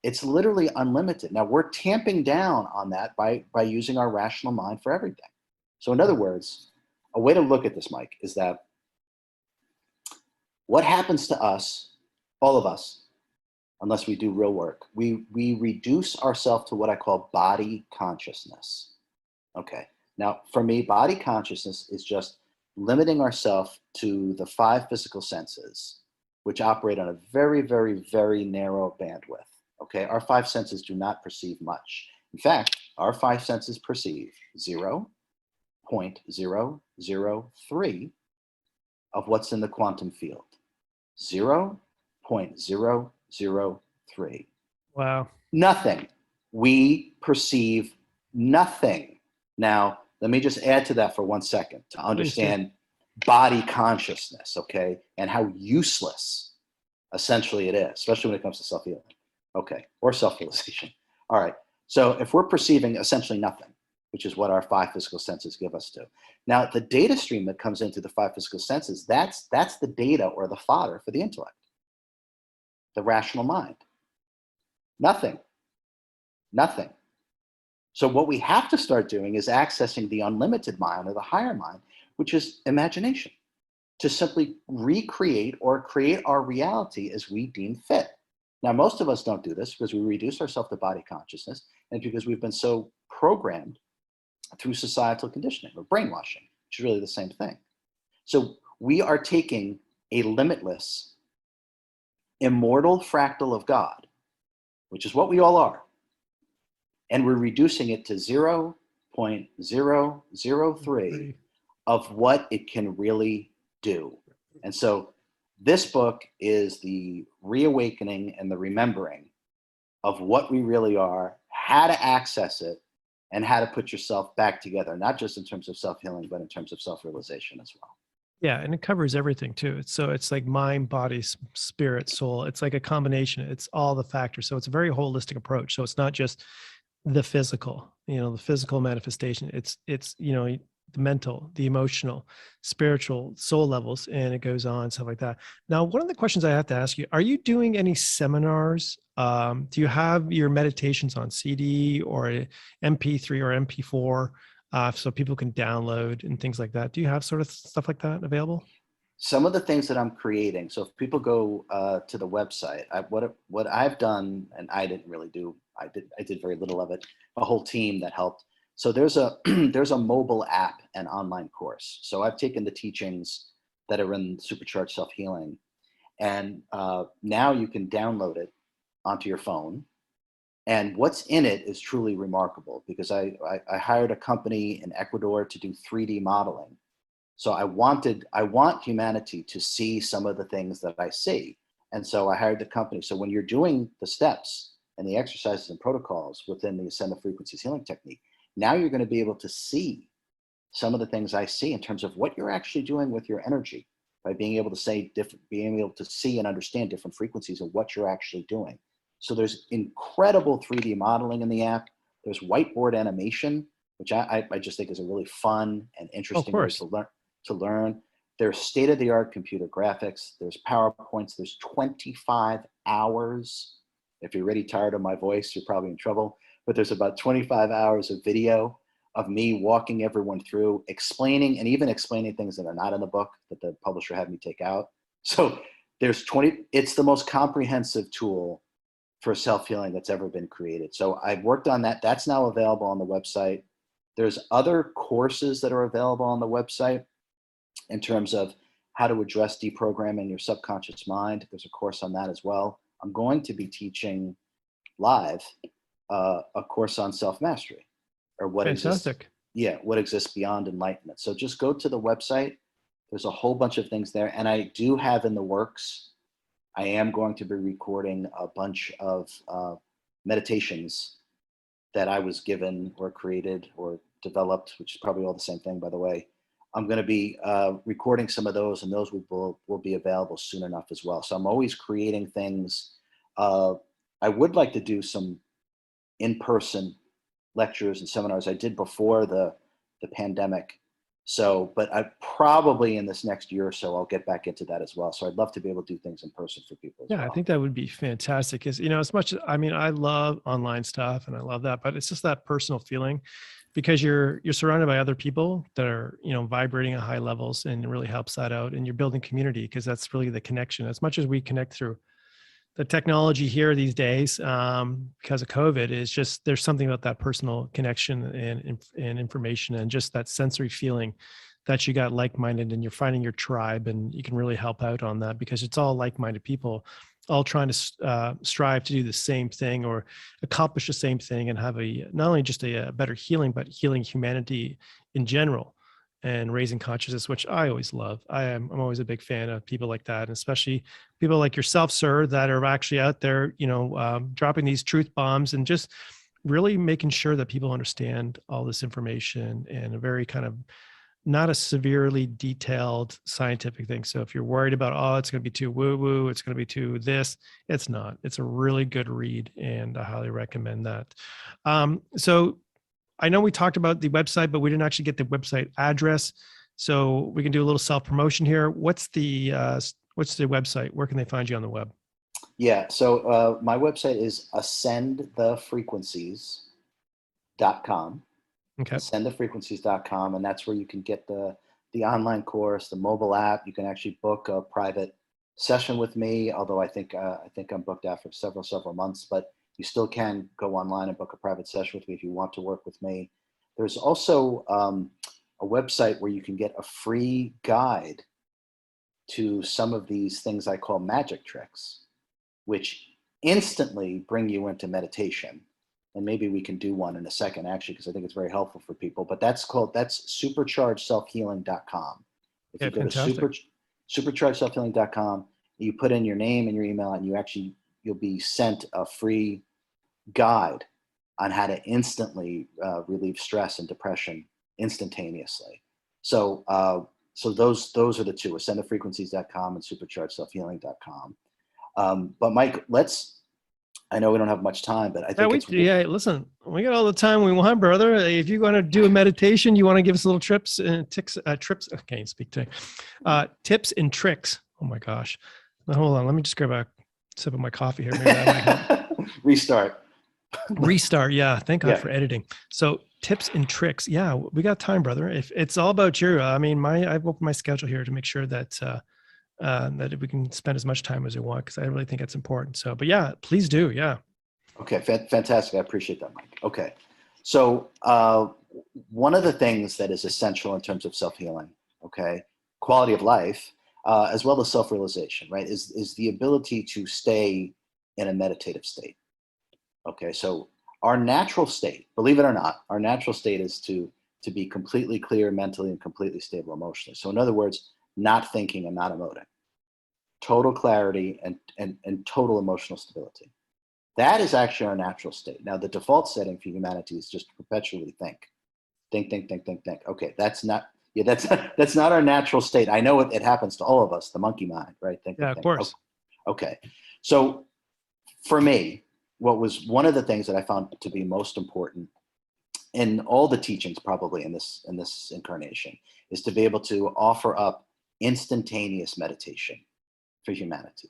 It's literally unlimited. Now, we're tamping down on that by using our rational mind for everything. So in other words, a way to look at this, Mike, is that what happens to us, all of us, unless we do real work, we reduce ourselves to what I call body consciousness. Okay. Now, for me, body consciousness is just limiting ourselves to the 5 physical senses, which operate on a very, very, very narrow bandwidth. Okay. Our 5 senses do not perceive much. In fact, our 5 senses perceive 0.003 of what's in the quantum field. 0.003. Wow. Nothing. We perceive nothing. Now, let me just add to that for 1 second to understand body consciousness, okay, and how useless essentially it is, especially when it comes to self-healing, okay, or self-realization. All right. So if we're perceiving essentially nothing, which is what our 5 physical senses give us to. Now, the data stream that comes into the 5 physical senses, that's the data or the fodder for the intellect, the rational mind. Nothing. So what we have to start doing is accessing the unlimited mind or the higher mind, which is imagination, to simply recreate or create our reality as we deem fit. Now, most of us don't do this because we reduce ourselves to body consciousness, and because we've been so programmed through societal conditioning or brainwashing, which is really the same thing. So we are taking a limitless, immortal fractal of God, which is what we all are, and we're reducing it to 0.003 of what it can really do. And so this book is the reawakening and the remembering of what we really are, how to access it, and how to put yourself back together, not just in terms of self-healing, but in terms of self-realization as well. Yeah. And it covers everything too. So it's like mind, body, spirit, soul. It's like a combination. It's all the factors. So it's a very holistic approach. So it's not just the physical, the physical manifestation. It's, the mental, the emotional, spiritual, soul levels, and it goes on, stuff like that. Now, one of the questions I have to ask you, are you doing any seminars? Do you have your meditations on CD or MP3 or MP4 so people can download and things like that? Do you have sort of stuff like that available? Some of the things that I'm creating. So if people go to the website, what I've done, and I didn't really do, I did very little of it. A whole team that helped. So there's a there's a mobile app and online course. So I've taken the teachings that are in Supercharged Self-Healing, and now you can download it onto your phone. And what's in it is truly remarkable, because I hired a company in Ecuador to do 3D modeling. So I want humanity to see some of the things that I see. And so I hired the company. So when you're doing the steps and the exercises and protocols within the Ascended Frequencies healing technique, now you're going to be able to see some of the things I see in terms of what you're actually doing with your energy, by being able to say being able to see and understand different frequencies of what you're actually doing. So there's incredible 3D modeling in the app. There's whiteboard animation, which I just think is a really fun and Oh, of interesting way course. to learn. There's state-of-the-art computer graphics. There's PowerPoints. There's 25 hours. If you're already tired of my voice, you're probably in trouble. But there's about 25 hours of video of me walking everyone through, explaining, and even explaining things that are not in the book that the publisher had me take out. So there's it's the most comprehensive tool for self-healing that's ever been created. So I've worked on that. That's now available on the website. There's other courses that are available on the website in terms of how to address deprogramming your subconscious mind. There's a course on that as well. I'm going to be teaching live a course on self-mastery, or what exists. Fantastic. Yeah, what exists beyond enlightenment. So just go to the website. There's a whole bunch of things there. And I do have in the works, I am going to be recording a bunch of meditations that I was given or created or developed, which is probably all the same thing, by the way. I'm going to be recording some of those, and those will be available soon enough as well. So I'm always creating things. I would like to do some in-person lectures and seminars. I did before the pandemic. So, but I probably in this next year or so, I'll get back into that as well. So I'd love to be able to do things in person for people as Yeah, well. I think that would be fantastic. Because, you know, as much as, I mean, I love online stuff and I love that, but it's just that personal feeling, because you're surrounded by other people that are, you know, vibrating at high levels, and it really helps that out. And you're building community, because that's really the connection. As much as we connect through the technology here these days, because of COVID, is just, there's something about that personal connection and information, and just that sensory feeling that you got like-minded, and you're finding your tribe, and you can really help out on that, because it's all like-minded people all trying to strive to do the same thing or accomplish the same thing, and have not only just a better healing, but healing humanity in general, and raising consciousness, which I always love. I'm always a big fan of people like that, and especially people like yourself, sir, that are actually out there, you know, dropping these truth bombs and just really making sure that people understand all this information in a very kind of, not a severely detailed scientific thing. So if you're worried about, oh, it's going to be too woo-woo, it's going to be too this, it's not. It's a really good read, and I highly recommend that. So I know we talked about the website, but we didn't actually get the website address. So we can do a little self-promotion here. What's the website? Where can they find you on the web? Yeah, so my website is ascendthefrequencies.com. Okay. Ascendthefrequencies.com, and that's where you can get the online course, the mobile app. You can actually book a private session with me, although I think I'm booked out for several months, but you still can go online and book a private session with me if you want to work with me. There's also a website where you can get a free guide to some of these things I call magic tricks, which instantly bring you into meditation. And maybe we can do one in a second, actually, because I think it's very helpful for people. But that's superchargedselfhealing.com. If you Okay, go to fantastic. superchargedselfhealing.com, you put in your name and your email, and you'll be sent a free guide on how to instantly relieve stress and depression instantaneously. So those are the two: ascendthefrequencies.com and superchargedselfhealing.com. But Mike, let's I know we don't have much time, but I Yeah, think it's listen, we got all the time we want, brother. If you want to do a meditation, you want to give us little trips and trips. I can't speak today. Tips and tricks. Oh my gosh. Now, hold on. Let me just grab a sip of my coffee here. Maybe that might help. Restart. Restart. Yeah. Thank God Yeah. for editing. So tips and tricks. Yeah, we got time, brother. If it's all about you, I mean, I've opened my schedule here to make sure that, that we can spend as much time as we want, because I really think it's important. So, but yeah, please do. Yeah. Okay, fantastic. I appreciate that, Mike. Okay, so one of the things that is essential in terms of self-healing, okay, quality of life, as well as self-realization, right, is the ability to stay in a meditative state. Okay, so our natural state, believe it or not, our natural state is to be completely clear mentally and completely stable emotionally. So in other words, not thinking and not emoting, total clarity and total emotional stability. That is actually our natural state. Now, the default setting for humanity is just to perpetually think. Think, think, think, think, think. Okay, that's not, yeah, that's not our natural state. I know it happens to all of us, the monkey mind, right? Think, Yeah, think, of think. course. Okay. So for me, what was one of the things that I found to be most important in all the teachings probably in this incarnation is to be able to offer up instantaneous meditation for humanity.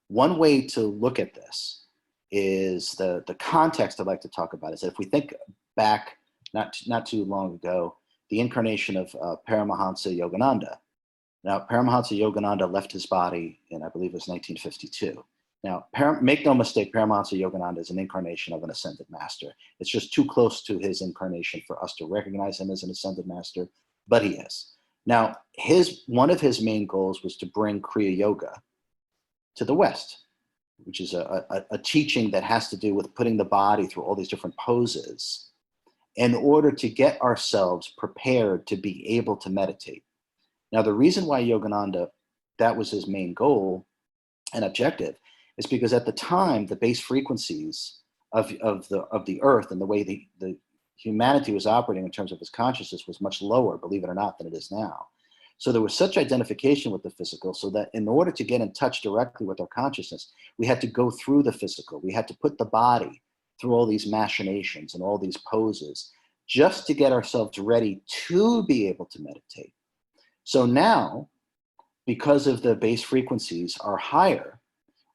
One way to look at this is the context I'd like to talk about is that if we think back not too long ago, the incarnation of Paramahansa Yogananda. Now, Paramahansa Yogananda left his body in, I believe it was 1952. Now, make no mistake, Paramahansa Yogananda is an incarnation of an ascended master. It's just too close to his incarnation for us to recognize him as an ascended master, but he is. Now, one of his main goals was to bring Kriya Yoga to the West, which is a teaching that has to do with putting the body through all these different poses in order to get ourselves prepared to be able to meditate. Now, the reason why Yogananda, that was his main goal and objective, is because at the time, the base frequencies of the earth and the way the humanity was operating in terms of its consciousness was much lower, believe it or not, than it is now. So there was such identification with the physical, so that in order to get in touch directly with our consciousness, we had to go through the physical. We had to put the body through all these machinations and all these poses just to get ourselves ready to be able to meditate. So now, because of the base frequencies are higher,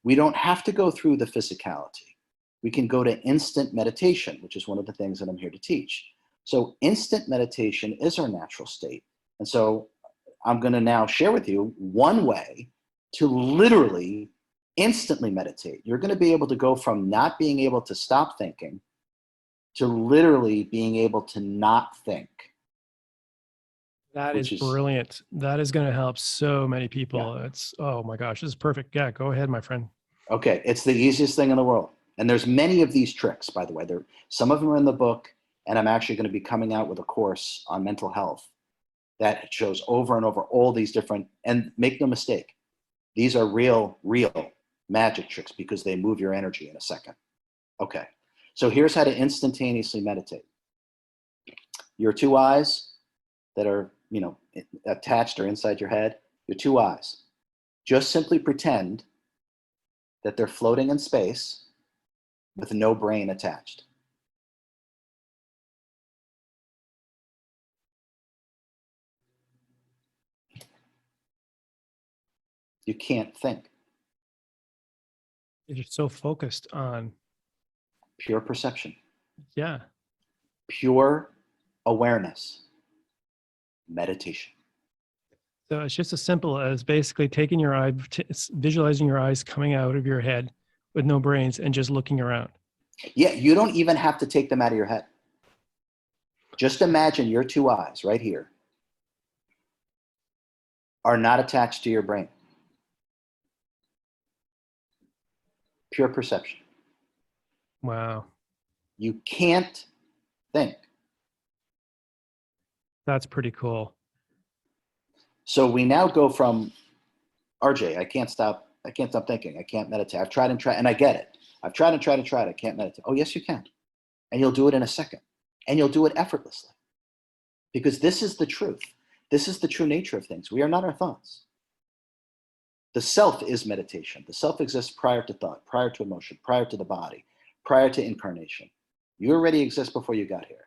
we don't have to go through the physicality. We can go to instant meditation, which is one of the things that I'm here to teach. So instant meditation is our natural state. And so I'm going to now share with you one way to literally instantly meditate. You're going to be able to go from not being able to stop thinking to literally being able to not think. That is brilliant. That is going to help so many people. Yeah. It's, oh my gosh, this is perfect. Yeah, go ahead, my friend. Okay, it's the easiest thing in the world. And there's many of these tricks, by the way. Some of them are in the book, and I'm actually going to be coming out with a course on mental health that shows over and over all these different, and make no mistake, these are real magic tricks because they move your energy in a second. Okay, so here's how to instantaneously meditate. Your two eyes that are, attached or inside your head, your two eyes, just simply pretend that they're floating in space with no brain attached. You can't think. You're so focused on pure perception. Yeah. Pure awareness. Meditation. So it's just as simple as basically taking your eye, visualizing your eyes coming out of your head with no brains and just looking around. Yeah, you don't even have to take them out of your head. Just imagine your two eyes right here are not attached to your brain. Pure perception. Wow. You can't think. That's pretty cool. So we now go from, RJ, I can't stop thinking. I can't meditate. I've tried and tried, and I get it. I've tried and tried and tried. I can't meditate. Oh, yes, you can. And you'll do it in a second. And you'll do it effortlessly. Because this is the truth. This is the true nature of things. We are not our thoughts. The self is meditation. The self exists prior to thought, prior to emotion, prior to the body, prior to incarnation. You already exist before you got here.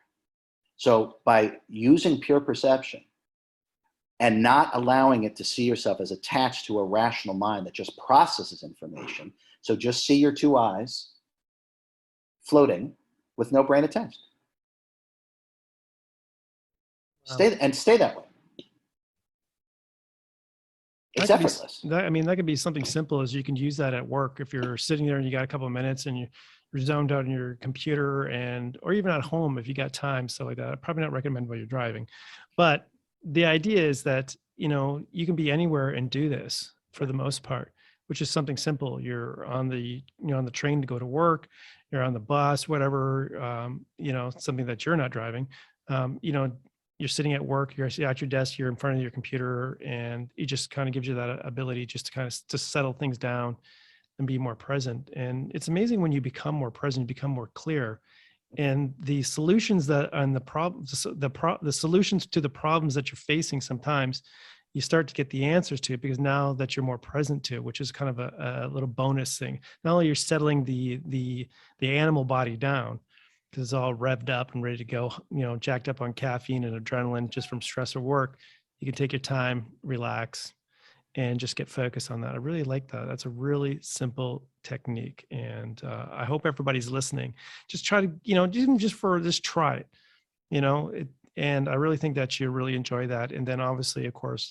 So by using pure perception and not allowing it to see yourself as attached to a rational mind that just processes information, so just see your two eyes floating with no brain attached. Wow. Stay that way. It's effortless. That could be something simple as you can use that at work. If you're sitting there and you got a couple of minutes and you're zoned out on your computer or even at home, if you got time, stuff like that. I'd probably not recommend while you're driving, but the idea is that, you can be anywhere and do this for the most part, which is something simple. You're on the train to go to work, you're on the bus, whatever, something that you're not driving, you're sitting at work, you're at your desk, you're in front of your computer, and it just kind of gives you that ability just to kind of to settle things down and be more present. And it's amazing when you become more present, you become more clear. And the solutions the solutions to the problems that you're facing, sometimes you start to get the answers to it because now that you're more present to it, which is kind of a little bonus thing. Not only you're settling the animal body down, because it's all revved up and ready to go, jacked up on caffeine and adrenaline just from stress or work. You can take your time, relax, and just get focused on that. I really like that. That's a really simple technique. And I hope everybody's listening. Just try to, just try it, and I really think that you really enjoy that. And then obviously, of course,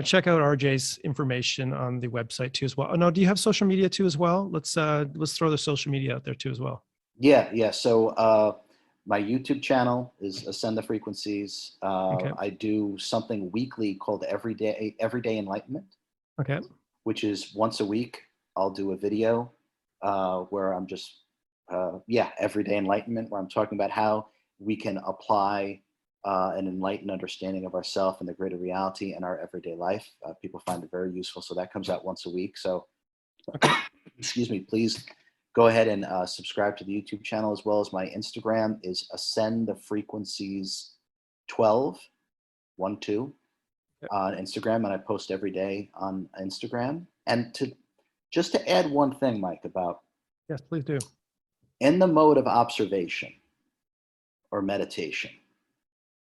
check out RJ's information on the website too as well. Oh no, do you have social media too as well? Let's throw the social media out there too as well. Yeah. So my YouTube channel is Ascend the Frequencies. Okay. I do something weekly called Everyday Enlightenment. Okay. Which is once a week. I'll do a video where I'm just, Everyday Enlightenment, where I'm talking about how we can apply an enlightened understanding of ourselves and the greater reality in our everyday life. People find it very useful. So that comes out once a week. So, excuse me, please go ahead and subscribe to the YouTube channel, as well as my Instagram is Ascend the Frequencies 12 on Instagram, and I post every day on Instagram. And to add one thing, Mike, about yes, please do. In the mode of observation or meditation,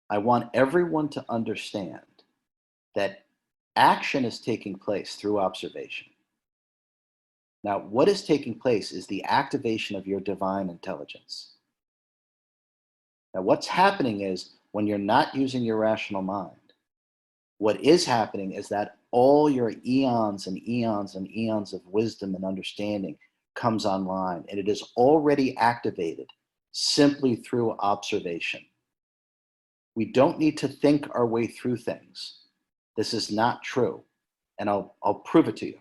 I want everyone to understand that action is taking place through observation. Now, what is taking place is the activation of your divine intelligence. Now, what's happening is when you're not using your rational mind, what is happening is that all your eons and eons and eons of wisdom and understanding comes online, and it is already activated simply through observation. We don't need to think our way through things. This is not true, and I'll prove it to you.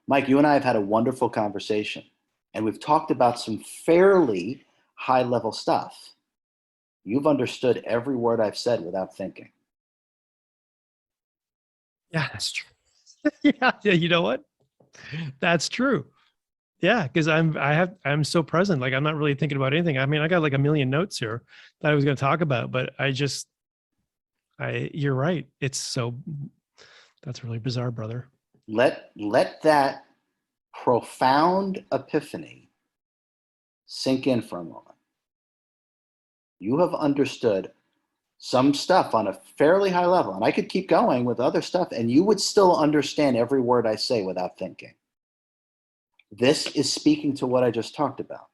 Mike, you and I have had a wonderful conversation, and we've talked about some fairly high-level stuff. You've understood every word I've said without thinking. Yeah, that's true. Yeah, you know what? That's true. Yeah, because I'm so present. Like I'm not really thinking about anything. I mean, I got like a million notes here that I was going to talk about, but you're right. That's really bizarre, brother. Let that profound epiphany sink in for a moment. You have understood some stuff on a fairly high level, and I could keep going with other stuff, and you would still understand every word I say without thinking. This is speaking to what I just talked about.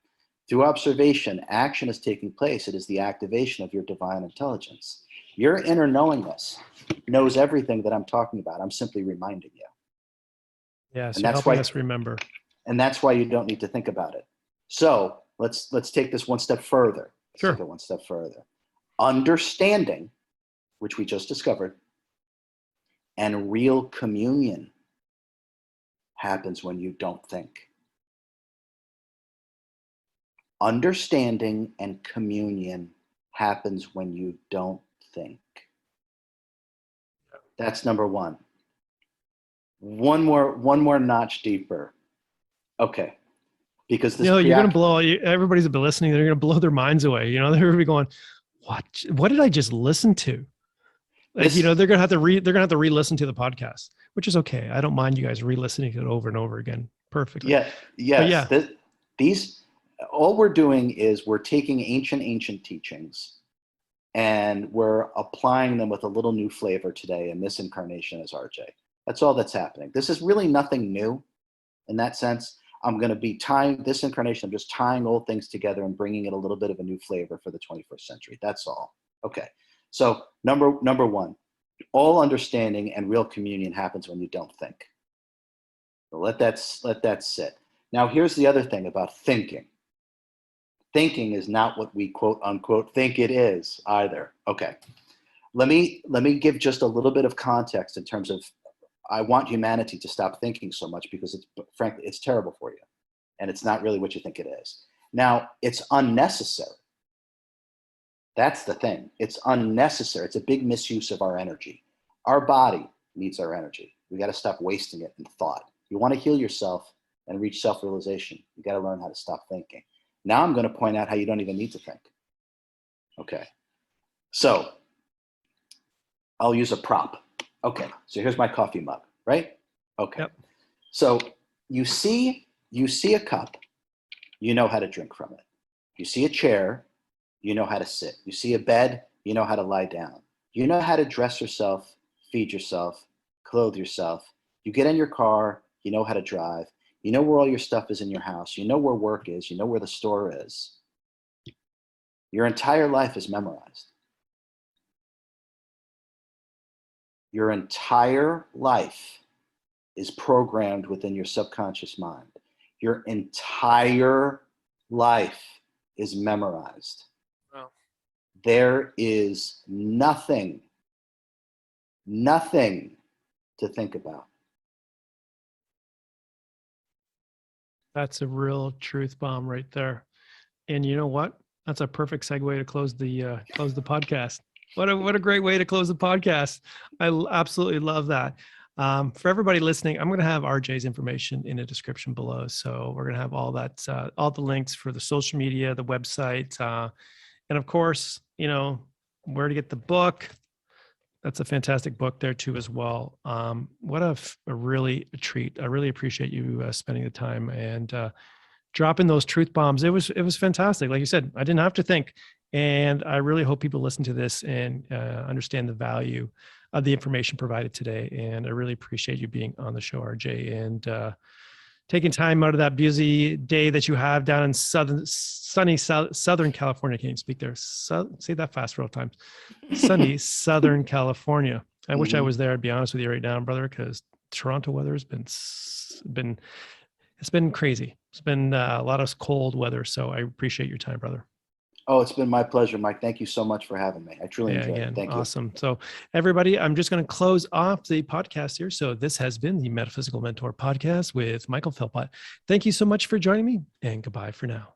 Through observation, action is taking place. It is the activation of your divine intelligence. Your inner knowingness knows everything that I'm talking about. I'm simply reminding you. Yeah, so helping us remember. And that's why you don't need to think about it. So let's take this one step further. Sure. Take it one step further. Understanding, which we just discovered, and real communion happens when you don't think. Understanding and communion happens when you don't think. That's number one. One more notch deeper. Okay. Because this you're going to blow, everybody's been listening, they're going to blow their minds away. They're going to be going, what did I just listen to? Like, you know, they're gonna have to re-listen to the podcast, which is okay. I don't mind you guys re-listening to it over and over again. Perfectly. Yeah. Yes. But yeah, These, all we're doing is we're taking ancient teachings and we're applying them with a little new flavor today in this incarnation as RJ. That's all that's happening. This is really nothing new in that sense. I'm going to be tying this incarnation. I'm just tying old things together and bringing it a little bit of a new flavor for the 21st century. That's all. Okay. So number one, all understanding and real communion happens when you don't think. So let that sit. Now, here's the other thing about thinking. Thinking is not what we quote unquote think it is either. Okay. Let me give just a little bit of context in terms of, I want humanity to stop thinking so much because frankly, it's terrible for you. And it's not really what you think it is. Now, it's unnecessary. That's the thing. It's unnecessary. It's a big misuse of our energy. Our body needs our energy. We got to stop wasting it in thought. You want to heal yourself and reach self-realization. You got to learn how to stop thinking. Now I'm going to point out how you don't even need to think. Okay. So I'll use a prop. Okay. So here's my coffee mug, right? Okay. Yep. So you see a cup, you know how to drink from it. You see a chair, you know how to sit. You see a bed, you know how to lie down. You know how to dress yourself, feed yourself, clothe yourself. You get in your car, you know how to drive. You know where all your stuff is in your house. You know where work is. You know where the store is. Your entire life is memorized. Your entire life is programmed within your subconscious mind. Your entire life is memorized. Wow. There is nothing to think about. That's a real truth bomb right there. And you know what? That's a perfect segue to close the podcast. What a great way to close the podcast. I absolutely love that. For everybody listening, I'm going to have RJ's information in the description below. So we're going to have all that, all the links for the social media, the website, and of course, you know, where to get the book. That's a fantastic book there too, as well. What a really a treat. I really appreciate you spending the time and dropping those truth bombs. It was fantastic. Like you said, I didn't have to think, and I really hope people listen to this and understand the value of the information provided today. And I really appreciate you being on the show, RJ, and taking time out of that busy day that you have down in sunny Southern California. Can't even speak there. Say that fast real times. Sunny Southern California. I wish I was there, to be honest with you right now, brother, because Toronto weather has been crazy. It's been a lot of cold weather. So I appreciate your time, brother. Oh, it's been my pleasure, Mike. Thank you so much for having me. I truly enjoyed it. Thank you. Awesome. So everybody, I'm just going to close off the podcast here. So this has been the Metaphysical Mentor podcast with Michael Philpott. Thank you so much for joining me, and goodbye for now.